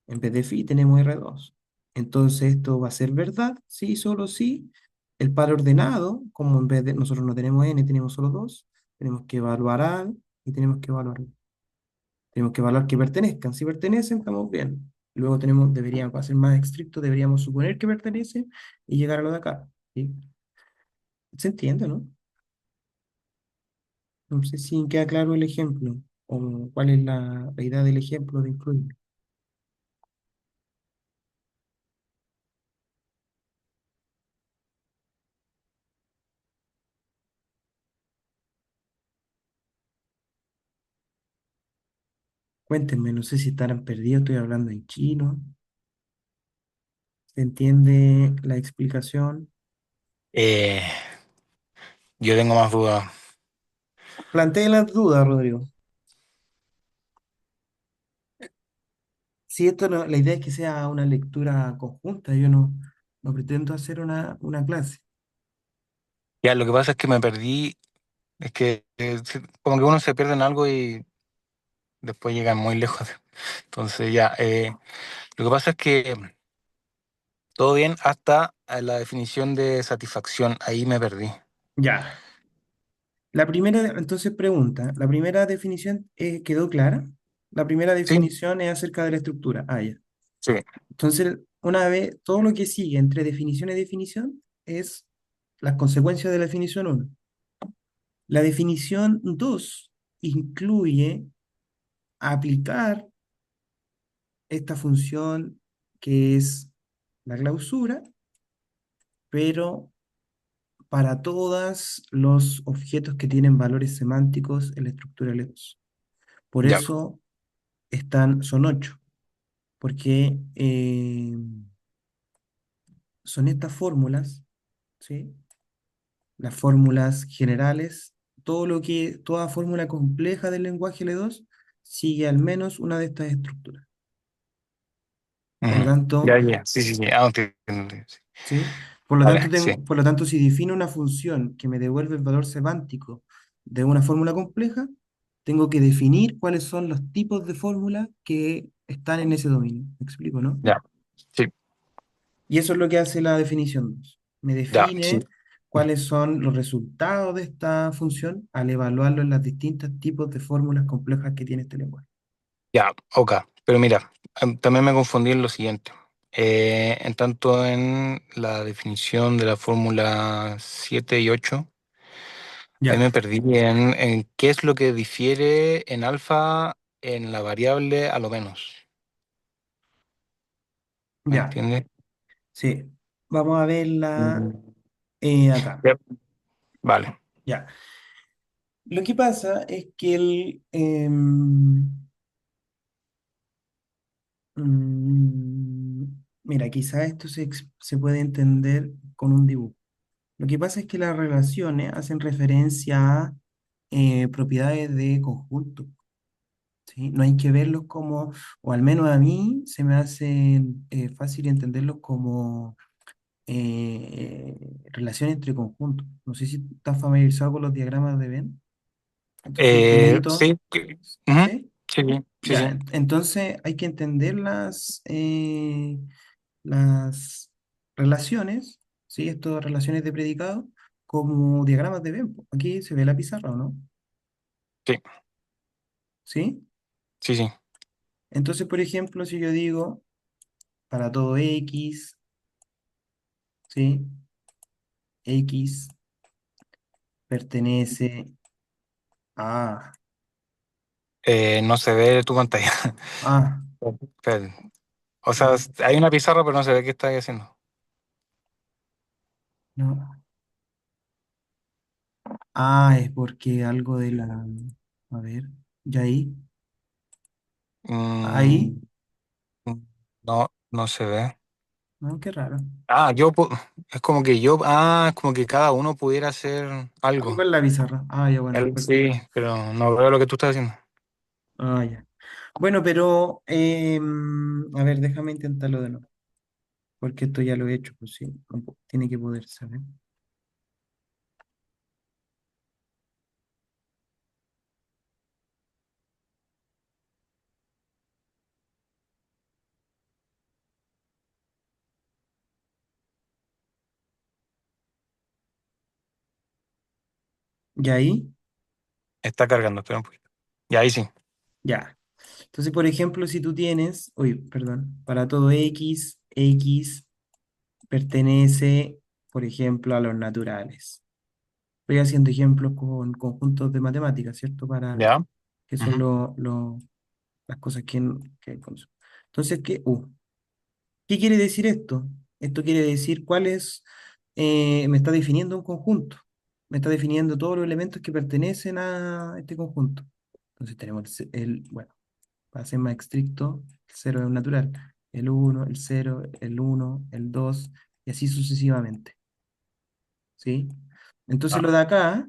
En vez de phi tenemos R2. Entonces esto va a ser verdad, sí, solo sí. El par ordenado, como en vez de nosotros no tenemos n, tenemos solo dos, tenemos que evaluar A y tenemos que evaluar B. Tenemos que evaluar que pertenezcan. Si pertenecen, estamos bien. Luego tenemos, deberíamos, para ser más estricto, deberíamos suponer que pertenecen y llegar a lo de acá. ¿Sí? ¿Se entiende, no? No sé si queda claro el ejemplo o cuál es la idea del ejemplo de incluir. Cuéntenme, no sé si estarán perdidos, estoy hablando en chino. ¿Se entiende la explicación? Eh, yo tengo más dudas. Planteen las dudas, Rodrigo. Si esto no, la idea es que sea una lectura conjunta, yo no pretendo hacer una clase. Ya, lo que pasa es que me perdí, es que como que uno se pierde en algo y después llega muy lejos. Entonces ya, lo que pasa es que todo bien hasta la definición de satisfacción, ahí me perdí. Ya. La primera, entonces pregunta, ¿la primera definición quedó clara? La primera Sí, definición es acerca de la estructura. Ah, ya. sí, Entonces, una vez, todo lo que sigue entre definición y definición es las consecuencias de la definición uno. La definición 2 incluye aplicar esta función que es la clausura, pero para todos los objetos que tienen valores semánticos en la estructura L2. Por ya. eso son 8, porque son estas fórmulas, ¿sí? Las fórmulas generales, toda fórmula compleja del lenguaje L2 sigue al menos una de estas estructuras. Por lo Ujú. tanto, Ya, ya, sí, sí, sí, entiendo, sí. ¿sí? Vale, sí, Por lo tanto, si defino una función que me devuelve el valor semántico de una fórmula compleja, tengo que definir cuáles son los tipos de fórmula que están en ese dominio. ¿Me explico, no? ya, sí, Y eso es lo que hace la definición 2. Me ya, sí, define cuáles son los resultados de esta función al evaluarlo en los distintos tipos de fórmulas complejas que tiene este lenguaje. ya, ok. Pero mira, también me confundí en lo siguiente. En tanto en la definición de la fórmula 7 y 8, ahí me Ya, perdí en qué es lo que difiere en alfa en la variable a lo menos. ¿Me ya, entiendes? sí. Vamos a verla Mm. acá. Ya, vale. Ya. Lo que pasa es que mira, quizá esto se puede entender con un dibujo. Lo que pasa es que las relaciones hacen referencia a propiedades de conjunto, ¿sí? No hay que verlos como, o al menos a mí se me hace fácil entenderlos como relaciones entre conjuntos. No sé si estás familiarizado con los diagramas de Venn, estos complementos, Sí, ujú, ¿sí? sí, sí, sí, Ya, sí. entonces hay que entender las relaciones, ¿sí? Estas relaciones de predicado como diagramas de Venn, po. Aquí se ve la pizarra, ¿o no? Sí, ¿Sí? sí, sí. Entonces, por ejemplo, si yo digo para todo X, ¿sí? X pertenece a... No se ve tu pantalla. Ah, Espérate. O sea, ya, hay una pizarra, pero no se ve qué estás haciendo. no. Ah, es porque algo de la... A ver, ya ahí, ahí, Mm, no, no se ve. no, qué raro. Es como que es como que cada uno pudiera hacer Algo algo. en la pizarra. Ah, ya, bueno. Sí, pero no veo lo que tú estás haciendo. Ah, ya. Bueno, pero, a ver, déjame intentarlo de nuevo, porque esto ya lo he hecho, pues sí, tiene que poder saber. ¿Ya ahí? Está cargando, espera un poquito. Y ahí sí. Ya. Entonces, por ejemplo, si tú tienes, uy, perdón, para todo X, X pertenece, por ejemplo, a los naturales. Estoy haciendo ejemplos con conjuntos de matemáticas, ¿cierto? Para Ya. que son Ujú, las cosas que entonces, ¿qué quiere decir esto? Esto quiere decir me está definiendo un conjunto, me está definiendo todos los elementos que pertenecen a este conjunto. Entonces tenemos bueno, para ser más estricto, el cero es un natural, el uno, el cero, el uno, el 2 y así sucesivamente, ¿sí? Entonces lo ah, de acá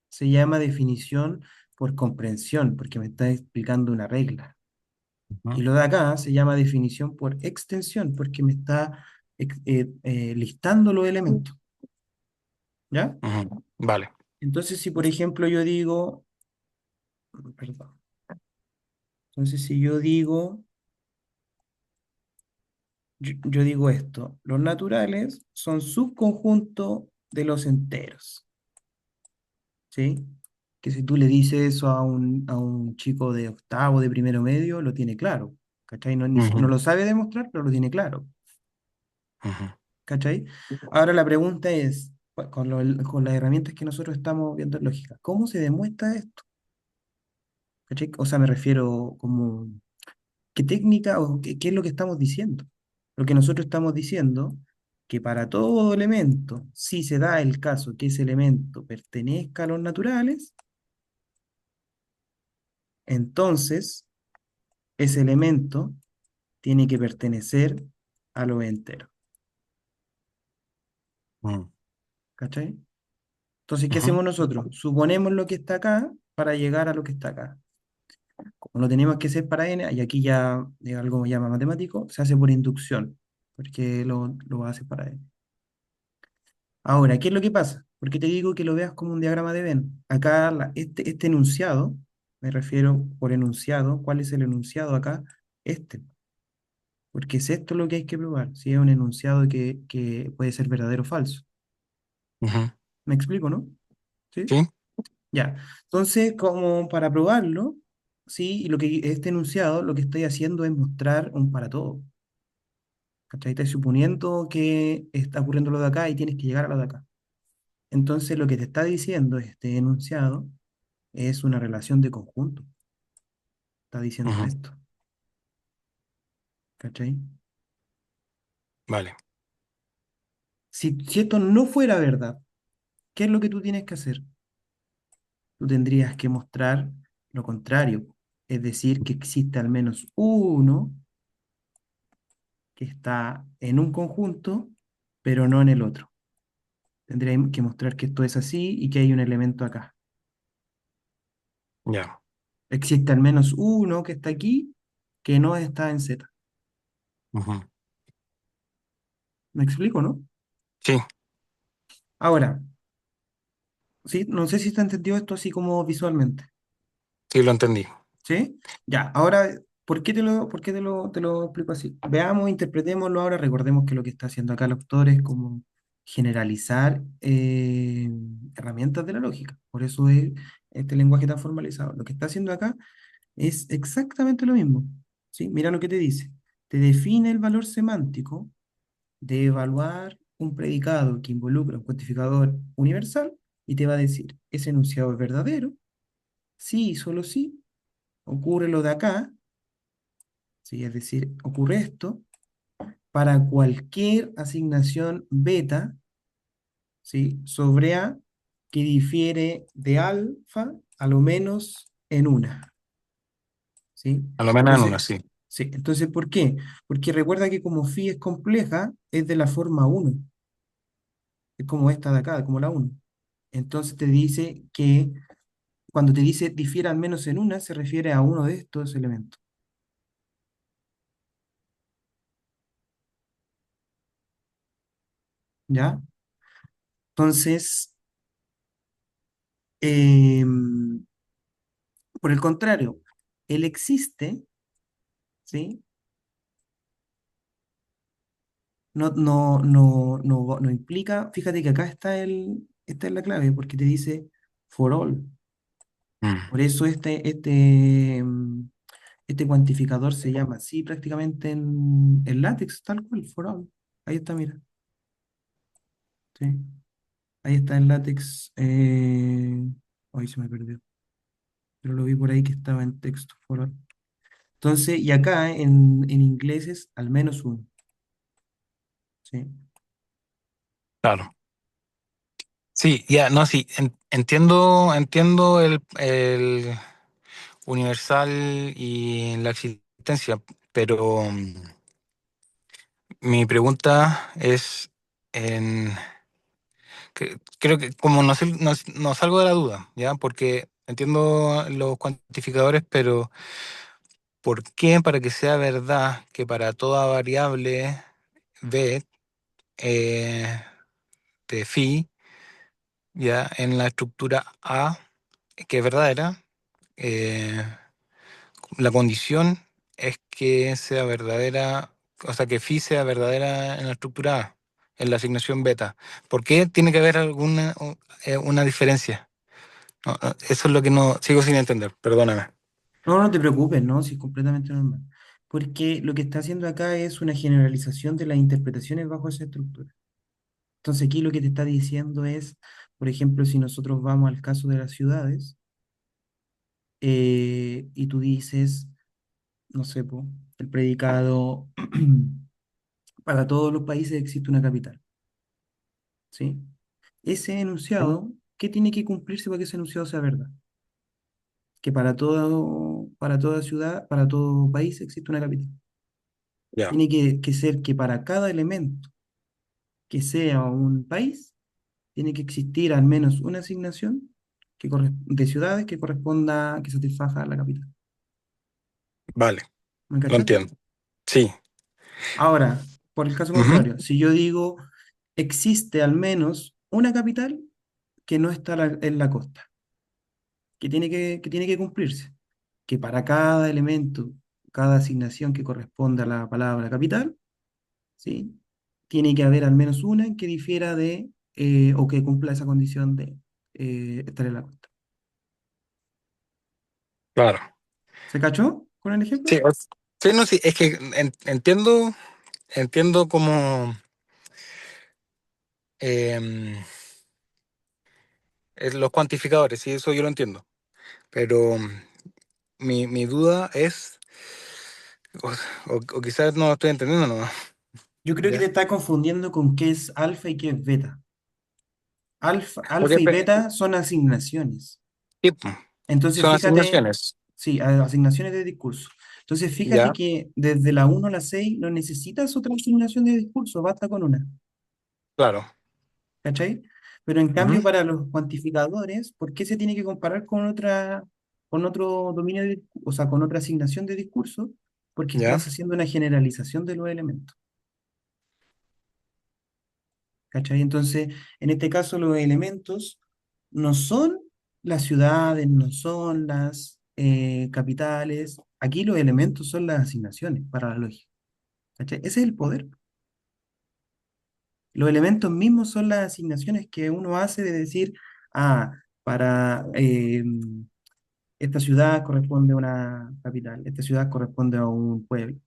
se llama definición por comprensión, porque me está explicando una regla. Y ujú, lo de acá se llama definición por extensión, porque me está listando los elementos, ¿ya? ujú. Vale. Entonces, si por ejemplo yo digo, perdón, entonces si yo digo, yo digo esto, los naturales son subconjunto de los enteros, ¿sí? Que si tú le dices eso a un chico de octavo, de primero medio, lo tiene claro, ¿cachai? No, no Ujú, lo sabe demostrar, pero lo tiene claro. ujú, ¿Cachai? Ahora la pregunta es, pues, con las herramientas que nosotros estamos viendo en lógica, ¿cómo se demuestra esto? ¿Cachai? O sea, me refiero como, ¿qué técnica o qué es lo que estamos diciendo? Lo que nosotros estamos diciendo, que para todo elemento, si se da el caso que ese elemento pertenezca a los naturales, entonces ese elemento tiene que pertenecer a lo entero. ujú, ¿Cachai? Entonces, ¿qué ujú, hacemos nosotros? Suponemos lo que está acá para llegar a lo que está acá. Como lo tenemos que hacer para n, y aquí ya es algo llama matemático, se hace por inducción, porque lo hace para n. Ahora, ¿qué es lo que pasa? ¿Por qué te digo que lo veas como un diagrama de Venn? Acá este enunciado, me refiero por enunciado, ¿cuál es el enunciado acá? Este, porque es esto lo que hay que probar, si es un enunciado que puede ser verdadero o falso. ujú. ¿Me explico, no? ¿Sí? Sí. Ya. Entonces, como para probarlo, sí, y lo que este enunciado, lo que estoy haciendo es mostrar un para todo. ¿Cachai? Estás suponiendo que está ocurriendo lo de acá y tienes que llegar a lo de acá. Entonces, lo que te está diciendo este enunciado es una relación de conjunto. Está diciendo Ujú, esto. ¿Cachai? vale. Si esto no fuera verdad, ¿qué es lo que tú tienes que hacer? Tú tendrías que mostrar lo contrario. Es decir, que existe al menos uno que está en un conjunto, pero no en el otro. Tendría que mostrar que esto es así y que hay un elemento acá. Ya. Existe al menos uno que está aquí que no está en Z. Ujú. ¿Me explico, no? Sí, Ahora, sí, no sé si te entendió esto así como visualmente. sí, lo entendí. ¿Sí? Ya, ahora, ¿por qué te lo explico así? Veamos, interpretémoslo ahora, recordemos que lo que está haciendo acá el autor es como generalizar herramientas de la lógica. Por eso es este lenguaje tan formalizado. Lo que está haciendo acá es exactamente lo mismo. ¿Sí? Mira lo que te dice. Te define el valor semántico de evaluar un predicado que involucra un cuantificador universal y te va a decir, ese enunciado es verdadero, sí y solo sí, ocurre lo de acá, ¿sí? Es decir, ocurre esto para cualquier asignación beta, ¿sí? Sobre A que difiere de alfa a lo menos en una, ¿sí? A lo menos en Entonces, una, sí. sí, entonces, ¿por qué? Porque recuerda que como phi es compleja, es de la forma uno, es como esta de acá, como la uno. Entonces te dice que cuando te dice difiere al menos en una, se refiere a uno de estos elementos, ¿ya? Entonces, em, por el contrario, el existe, ¿sí? No implica, fíjate que acá esta es la clave, porque te dice for all. Mm. Por eso este cuantificador se llama así prácticamente en LaTeX, tal cual, for all. Ahí está, mira. ¿Sí? Ahí está en LaTeX. Hoy se me perdió, pero lo vi por ahí que estaba en texto, for all. Entonces, y acá en inglés es al menos uno. ¿Sí? Claro. Sí, ya, no, sí, entiendo el universal y la existencia, pero mi pregunta es en creo que como no salgo de la duda, ¿ya? Porque entiendo los cuantificadores, pero ¿por qué para que sea verdad que para toda variable b eh, de phi, ya en la estructura A, que es verdadera, eh, la condición es que sea verdadera, o sea, que phi sea verdadera en la estructura A, en la asignación beta? ¿Por qué tiene que haber alguna una diferencia? No, no, eso es lo que no sigo sin entender, perdóname. No, no te preocupes, ¿no? Sí, es completamente normal. Porque lo que está haciendo acá es una generalización de las interpretaciones bajo esa estructura. Entonces aquí lo que te está diciendo es, por ejemplo, si nosotros vamos al caso de las ciudades, y tú dices, no sé, po, el predicado, para todos los países existe una capital, ¿sí? Ese enunciado, ¿qué tiene que cumplirse para que ese enunciado sea verdad? Que para toda ciudad, para todo país existe una capital. Ya, Tiene que ser que para cada elemento que sea un país, tiene que existir al menos una asignación de ciudades que corresponda, que satisfaga a la capital. vale, ¿Me lo cachaste? entiendo. Sí. Ahora, por el caso Ujú. contrario, si yo digo existe al menos una capital que no está en la costa, que tiene que cumplirse, que para cada elemento, cada asignación que corresponda a la palabra capital, ¿sí? Tiene que haber al menos una que difiera o que cumpla esa condición de estar en la costa. Claro. ¿Se cachó con el ejemplo? Sí, sí, no, sí, es que entiendo como em, los cuantificadores, sí, eso yo lo entiendo. Pero mi duda es, o, o quizás no lo estoy entendiendo, ¿no? Yo creo que te ¿Ya? está confundiendo con qué es alfa y qué es beta. Ok, Alfa y beta son asignaciones. sí, pues, Entonces, son fíjate, asignaciones. sí, asignaciones de discurso. Entonces, fíjate Ya, que desde la uno a la 6 no necesitas otra asignación de discurso, basta con una. claro. ¿Cachai? Pero en Ujú. cambio, para los cuantificadores, ¿por qué se tiene que comparar con otra? con otro dominio, o sea, con otra asignación de discurso, porque ¿Ya? estás haciendo una generalización de los elementos. ¿Cachai? Entonces, en este caso, los elementos no son las ciudades, no son las capitales. Aquí los elementos son las asignaciones para la lógica. ¿Cachai? Ese es el poder. Los elementos mismos son las asignaciones que uno hace de decir, ah, para esta ciudad corresponde a una capital, esta ciudad corresponde a un pueblo,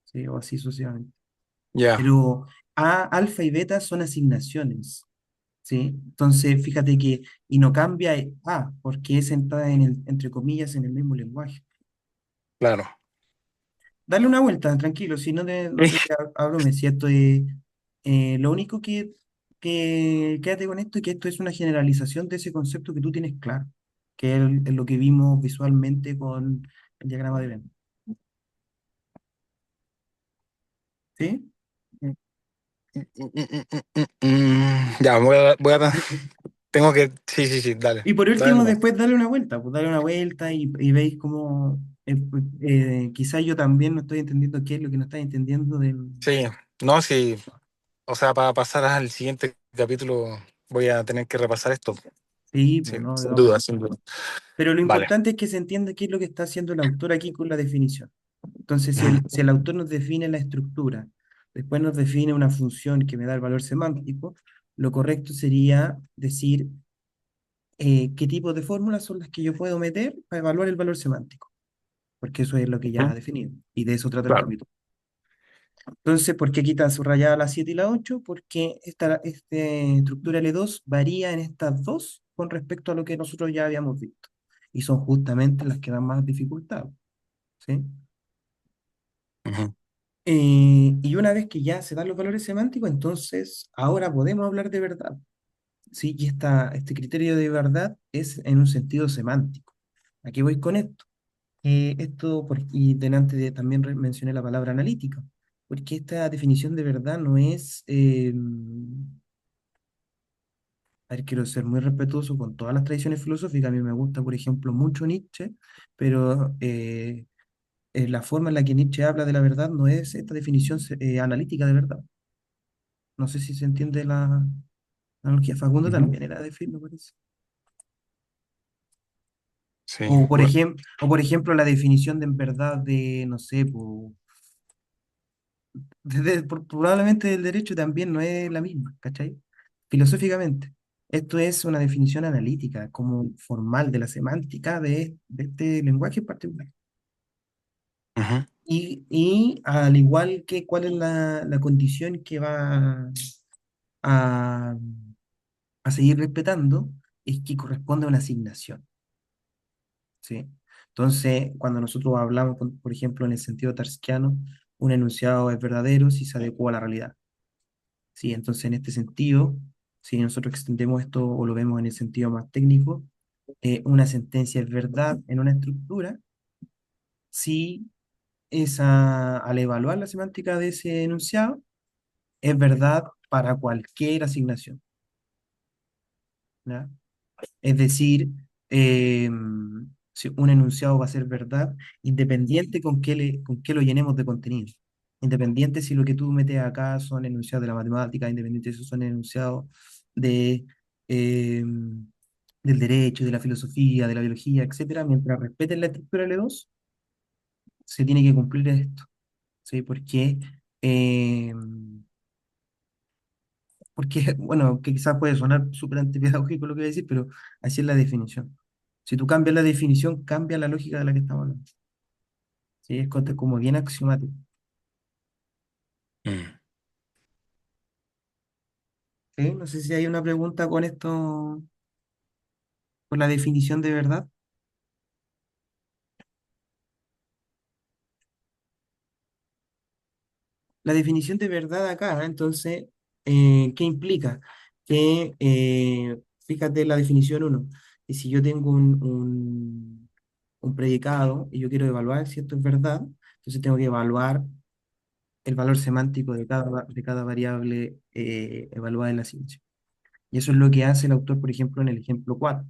¿sí? O así sucesivamente. Ya, Pero A, alfa y beta son asignaciones, ¿sí? Entonces, fíjate que, y no cambia A, porque es entrada en el, entre comillas, en el mismo lenguaje. claro. Dale una vuelta, tranquilo, si no te abrumes, si esto es, lo único que quédate con esto es que esto es una generalización de ese concepto que tú tienes claro, que es lo que vimos visualmente con el diagrama de Venn, ¿sí? Ya, tengo que, sí, sí, sí, dale, Y por dale último, nomás. después dale una vuelta, pues dale una vuelta y veis cómo quizás yo también no estoy entendiendo qué es lo que no estás entendiendo del... Sí, no, sí, o sea, para pasar al siguiente capítulo voy a tener que repasar esto. Sí, Sí, pues no, de sin todas duda, maneras. sin duda. Pero lo Vale. importante es que se entienda qué es lo que está haciendo el autor aquí con la definición. Entonces, Ujú, si el autor nos define la estructura, después nos define una función que me da el valor semántico, lo correcto sería decir qué tipo de fórmulas son las que yo puedo meter para evaluar el valor semántico, porque eso es lo que ya ujú, ha definido, y de eso trata el claro. capítulo. Entonces, ¿por qué quitan subrayada la 7 y la 8? Porque esta estructura L2 varía en estas dos con respecto a lo que nosotros ya habíamos visto, y son justamente las que dan más dificultad, ¿sí? Ujú, Y una vez que ya se dan los valores semánticos, entonces ahora podemos hablar de verdad. Sí, y este criterio de verdad es en un sentido semántico. Aquí voy con esto. Y delante también mencioné la palabra analítica, porque esta definición de verdad no es, a ver, quiero ser muy respetuoso con todas las tradiciones filosóficas. A mí me gusta, por ejemplo, mucho Nietzsche, pero la forma en la que Nietzsche habla de la verdad no es esta definición analítica de verdad. No sé si se entiende la analogía. Facundo ujú. también era de film, me parece. Sí, O por ejemplo, la definición de en verdad de, no sé, probablemente del derecho también no es la misma, ¿cachai? Filosóficamente. Esto es una definición analítica, como formal de la semántica de este lenguaje en particular. ujú, Y al igual que cuál es la condición que va a, a seguir respetando, es que corresponde a una asignación. ¿Sí? Entonces, cuando nosotros hablamos, por ejemplo, en el sentido tarskiano, un enunciado es verdadero si se adecua a la realidad. ¿Sí? Entonces, en este sentido, si nosotros extendemos esto o lo vemos en el sentido más técnico, una sentencia es verdad en una estructura si al evaluar la semántica de ese enunciado, es verdad para cualquier asignación. ¿Ya? Es decir, eh, si un enunciado va a ser verdad, independiente con qué lo llenemos de contenido. Independiente si lo que tú metes acá son enunciados de la matemática, independiente si son enunciados de, eh, del derecho, de la filosofía, de la biología, etcétera, mientras respeten la estructura L2, se tiene que cumplir esto. ¿Sí? Eh, porque, bueno, que quizás puede sonar súper antipedagógico lo que voy a decir, pero así es la definición. Si tú cambias la definición, cambia la lógica de la que estamos hablando. Sí, como bien axiomático. mm. ¿Sí? No sé si hay una pregunta con esto, con la definición de verdad. La definición de verdad acá, entonces, ¿qué implica? Que, fíjate la definición uno y si yo tengo un predicado y yo quiero evaluar si esto es verdad, entonces tengo que evaluar el valor semántico de cada variable evaluada en la ciencia. Y eso es lo que hace el autor, por ejemplo, en el ejemplo 4.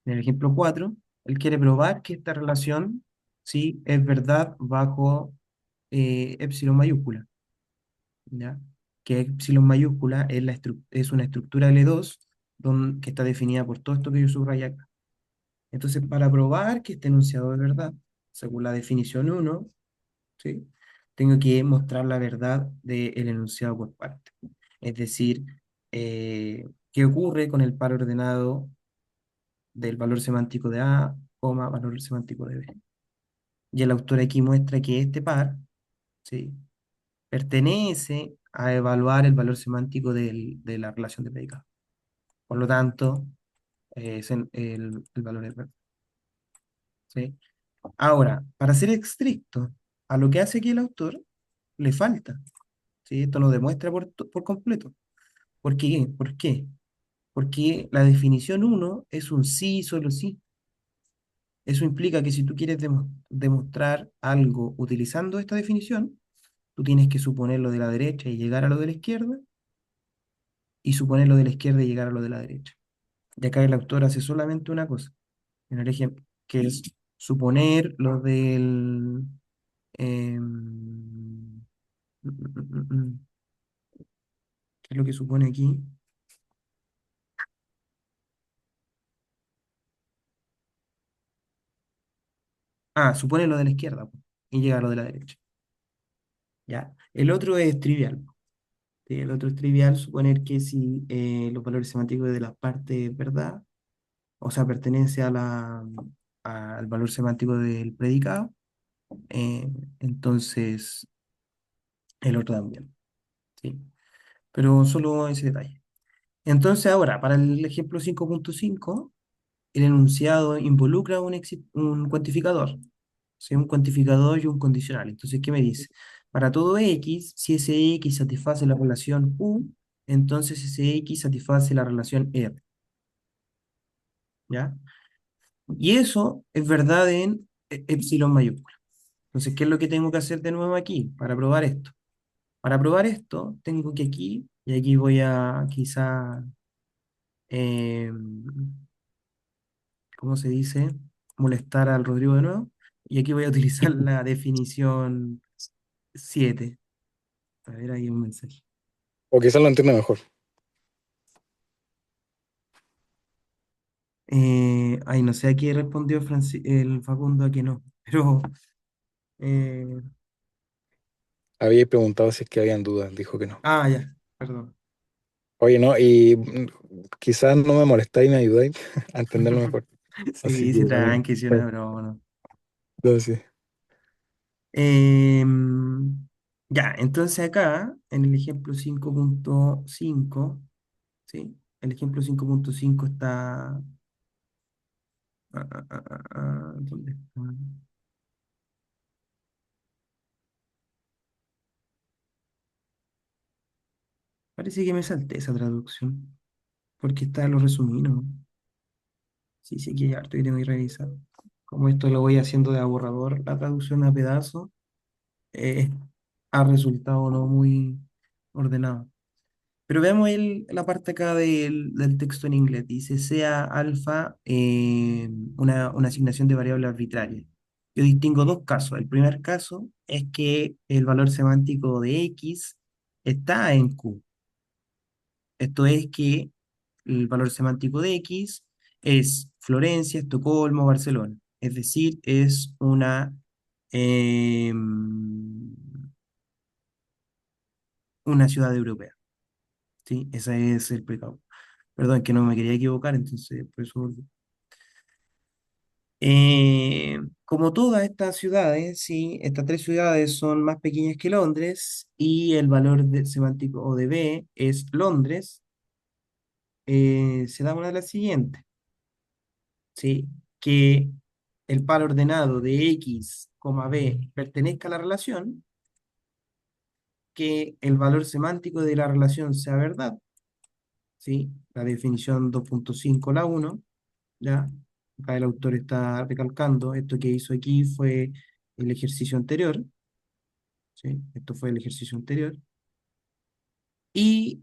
En el ejemplo 4 Él quiere probar que esta relación, sí, es verdad bajo epsilon mayúscula, ¿ya? Que epsilon mayúscula es, es una estructura L2 que está definida por todo esto que yo subrayé acá. Entonces, para probar que este enunciado es verdad, según la definición uno, ¿sí? Tengo que mostrar la verdad del enunciado por parte. Es decir, qué ocurre con el par ordenado del valor semántico de A, coma, valor semántico de B. Y el autor aquí muestra que este par, ¿sí? Pertenece a evaluar el valor semántico de la relación de predicado. Por lo tanto, el valor es verdad, ¿sí? Ahora, para ser estricto a lo que hace aquí el autor, le falta, ¿sí? Esto lo demuestra por completo. ¿Por qué? ¿Por qué? Porque la definición uno es un sí y solo sí. Eso implica que si tú quieres demostrar algo utilizando esta definición, tú tienes que suponer lo de la derecha y llegar a lo de la izquierda, y suponer lo de la izquierda y llegar a lo de la derecha. Y acá el autor hace solamente una cosa, en el ejemplo, que es suponer lo del... ¿qué es lo que supone aquí? Ah, supone lo de la izquierda po, y llega a lo de la derecha. ¿Ya? El otro es trivial. ¿Sí? El otro es trivial suponer que si los valores semánticos de las partes verdad, o sea, pertenece a al valor semántico del predicado, eh, entonces el otro también. ¿Sí? Pero solo ese detalle. Entonces ahora, para el ejemplo 5.5 el enunciado involucra un cuantificador, ¿sí? Un cuantificador y un condicional. Entonces, ¿qué me dice? Para todo x, si ese x satisface la relación U, entonces ese x satisface la relación R, ¿ya? Y eso es verdad en epsilon mayúscula. Entonces, ¿qué es lo que tengo que hacer de nuevo aquí para probar esto? Para probar esto, tengo que aquí, y aquí voy a quizá, ¿cómo se dice? Molestar al Rodrigo de nuevo. Y aquí voy a utilizar la definición 7. A ver, ahí un mensaje. O quizás lo entienda mejor. Ay, no sé a qué respondió el Facundo, a que no. Pero, eh, Había preguntado si es que habían dudas, dijo que no. ya, perdón. Oye, no, y quizás no me molestáis y me ayudáis a entenderlo mejor. Así Sí, que sí, vamos. tranqui, sí, una broma, ¿no? Entonces, Em, ya, entonces acá, en el ejemplo 5.5, ¿sí? El ejemplo 5.5 está... ¿dónde está? Parece que me salté esa traducción, porque está lo resumido, ¿no? Sí, sí, aquí hay harto que tengo que revisar. Como esto lo voy haciendo de a borrador, la traducción a pedazos, eh, ha resultado no muy ordenado. Pero veamos la parte acá del texto en inglés. Dice, sea alfa una asignación de variable arbitraria. Yo distingo dos casos. El primer caso es que el valor semántico de X está en Q. Esto es que el valor semántico de X es Florencia, Estocolmo, Barcelona. Es decir, es una ciudad europea. ¿Sí? Ese es el pecado. Perdón, que no me quería equivocar, entonces por eso volví. Como todas estas ciudades, sí, estas tres ciudades son más pequeñas que Londres y el valor semántico o de B es Londres, se da una de las siguientes. ¿Sí? Que el par ordenado de X, B pertenezca a la relación, que el valor semántico de la relación sea verdad, ¿sí? La definición 2.5 la uno, ¿ya? Acá el autor está recalcando, esto que hizo aquí fue el ejercicio anterior, ¿sí? Esto fue el ejercicio anterior. Y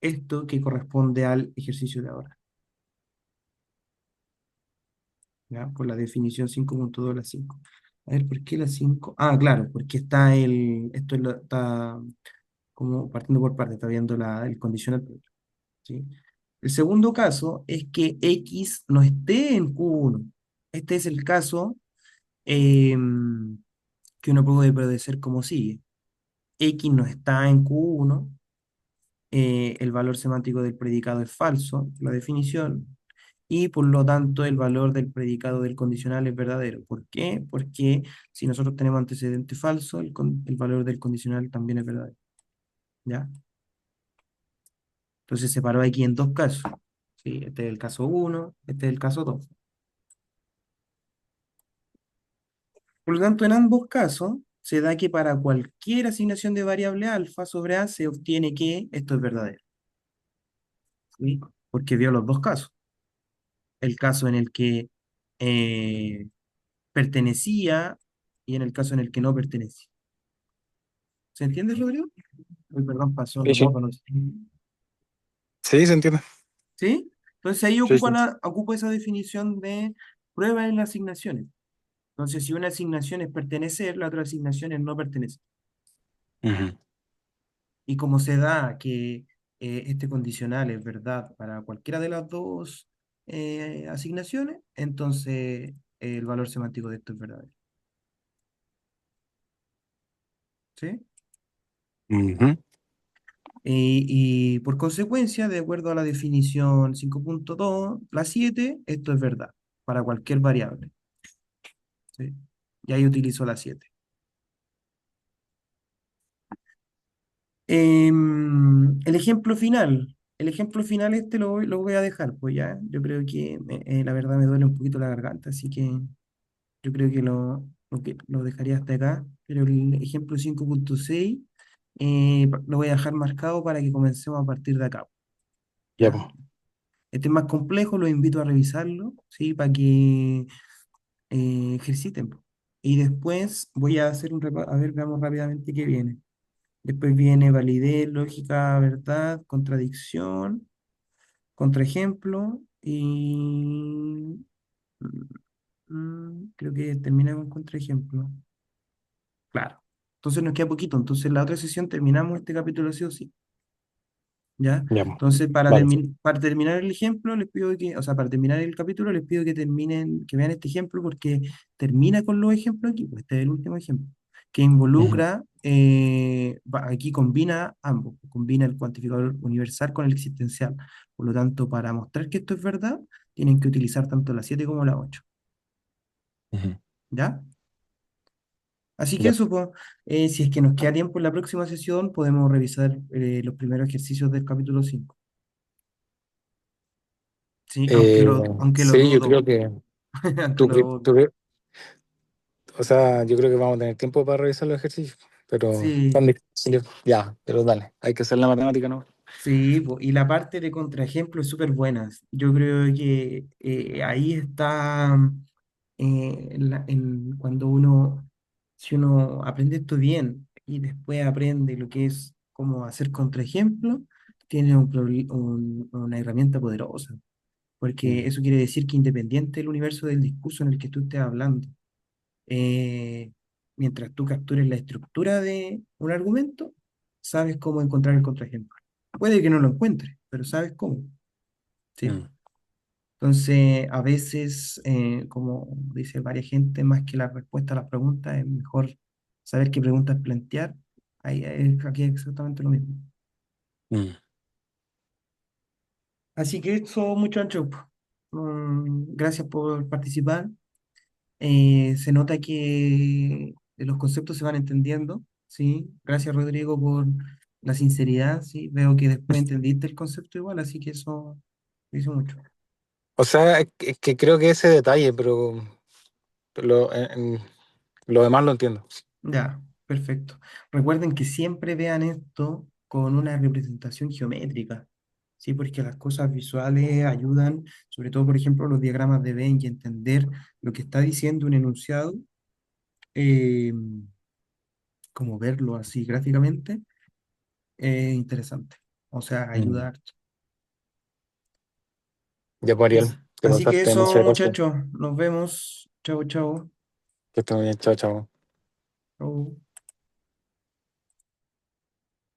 esto que corresponde al ejercicio de ahora. ¿ya? Por la definición 5.2 de la 5. A ver, ¿por qué la 5? Ah, claro, porque está está como partiendo por parte, está viendo el condicional, ¿sí? El segundo caso es que X no esté en Q1. Este es el caso que uno puede predecir como sigue. X no está en Q1, el valor semántico del predicado es falso, la definición, y por lo tanto el valor del predicado del condicional es verdadero. ¿Por qué? Porque si nosotros tenemos antecedente falso, el valor del condicional también es verdadero. ¿Ya? Entonces separó aquí en dos casos. ¿Sí? Este es el caso uno, este es el caso 2. Por lo tanto, en ambos casos se da que para cualquier asignación de variable alfa sobre A se obtiene que esto es verdadero. ¿Sí? Porque vio los dos casos. El caso en el que eh, pertenecía y en el caso en el que no pertenecía. ¿Se entiende, Rodrigo? Uy, perdón, pasó Sí, la sí. moto, no sé. Sí, se entiende. ¿Sí? Entonces ahí Sí, sí. ocupa esa definición de prueba en las asignaciones. Entonces, si una asignación es pertenecer, la otra asignación es no pertenecer. Ujú. Y como se da que este condicional es verdad para cualquiera de las dos asignaciones, entonces el valor semántico de esto es verdadero. ¿Sí? Ujú. Y por consecuencia, de acuerdo a la definición 5.2 la 7 esto es verdad para cualquier variable. ¿Sí? Y ahí utilizo la 7. El ejemplo final este lo voy a dejar, pues ya. Yo creo que la verdad me duele un poquito la garganta, así que yo creo que lo dejaría hasta acá. Pero el ejemplo 5.6 lo voy a dejar marcado para que comencemos a partir de acá. Ya, ¿Ya? pues. Este es más complejo, los invito a revisarlo, ¿sí? Para que ejerciten, po. Y después voy a hacer un repaso, a ver, veamos rápidamente qué viene. Después viene validez, lógica, verdad, contradicción, contraejemplo y creo que termina con contraejemplo. Claro. Entonces nos queda poquito. Entonces la otra sesión terminamos este capítulo sí o sí. ¿Ya? Ya, pues. Entonces, Vale. para terminar el ejemplo, les pido que, o sea, para terminar el capítulo, les pido que terminen, que vean este ejemplo, porque termina con los ejemplos aquí, pues este es el último ejemplo, que Ujú. involucra, aquí combina ambos, combina el cuantificador universal con el existencial. Por lo tanto, para mostrar que esto es verdad, tienen que utilizar tanto la 7 como la 8. Ujú. ¿Ya? Así que Ya. eso, pues, si es que nos queda tiempo en la próxima sesión, podemos revisar los primeros ejercicios del capítulo 5. Sí, Eh, aunque lo sí, yo dudo, creo que aunque tú, lo dudo. o sea, yo creo que vamos a tener tiempo para revisar los ejercicios, pero Sí, tan difíciles. Ya, pero dale, hay que hacer la matemática, ¿no? sí, y la parte de contraejemplo es súper buena. Yo creo que ahí está cuando si uno aprende esto bien y después aprende lo que es cómo hacer contraejemplo, tiene una herramienta poderosa, porque Mm, eso quiere decir que independiente del universo del discurso en el que tú estés hablando, eh, mientras tú captures la estructura de un argumento, sabes cómo encontrar el contraejemplo. Puede que no lo encuentres, pero sabes cómo. ¿Sí? mm, Entonces, a veces, como dice varias gente, más que la respuesta a las preguntas, es mejor saber qué preguntas plantear. Aquí es exactamente lo mismo. mm. Así que eso, muchachos. Gracias por participar. Se nota que los conceptos se van entendiendo, ¿sí? Gracias, Rodrigo, por la sinceridad, ¿sí? Veo que después entendiste el concepto igual, así que eso me hizo mucho. O sea, es que creo que ese detalle, pero lo demás lo entiendo. Ya, perfecto. Recuerden que siempre vean esto con una representación geométrica, ¿sí? Porque las cosas visuales ayudan, sobre todo, por ejemplo, los diagramas de Venn y entender lo que está diciendo un enunciado, eh, como verlo así gráficamente interesante. O sea, Mm. ayudar. Ya, pues, Ariel. Te Así que pasaste, eso, muchas gracias. muchachos, nos vemos. Chau, chau. Que estés muy bien, chao, chao. Chau.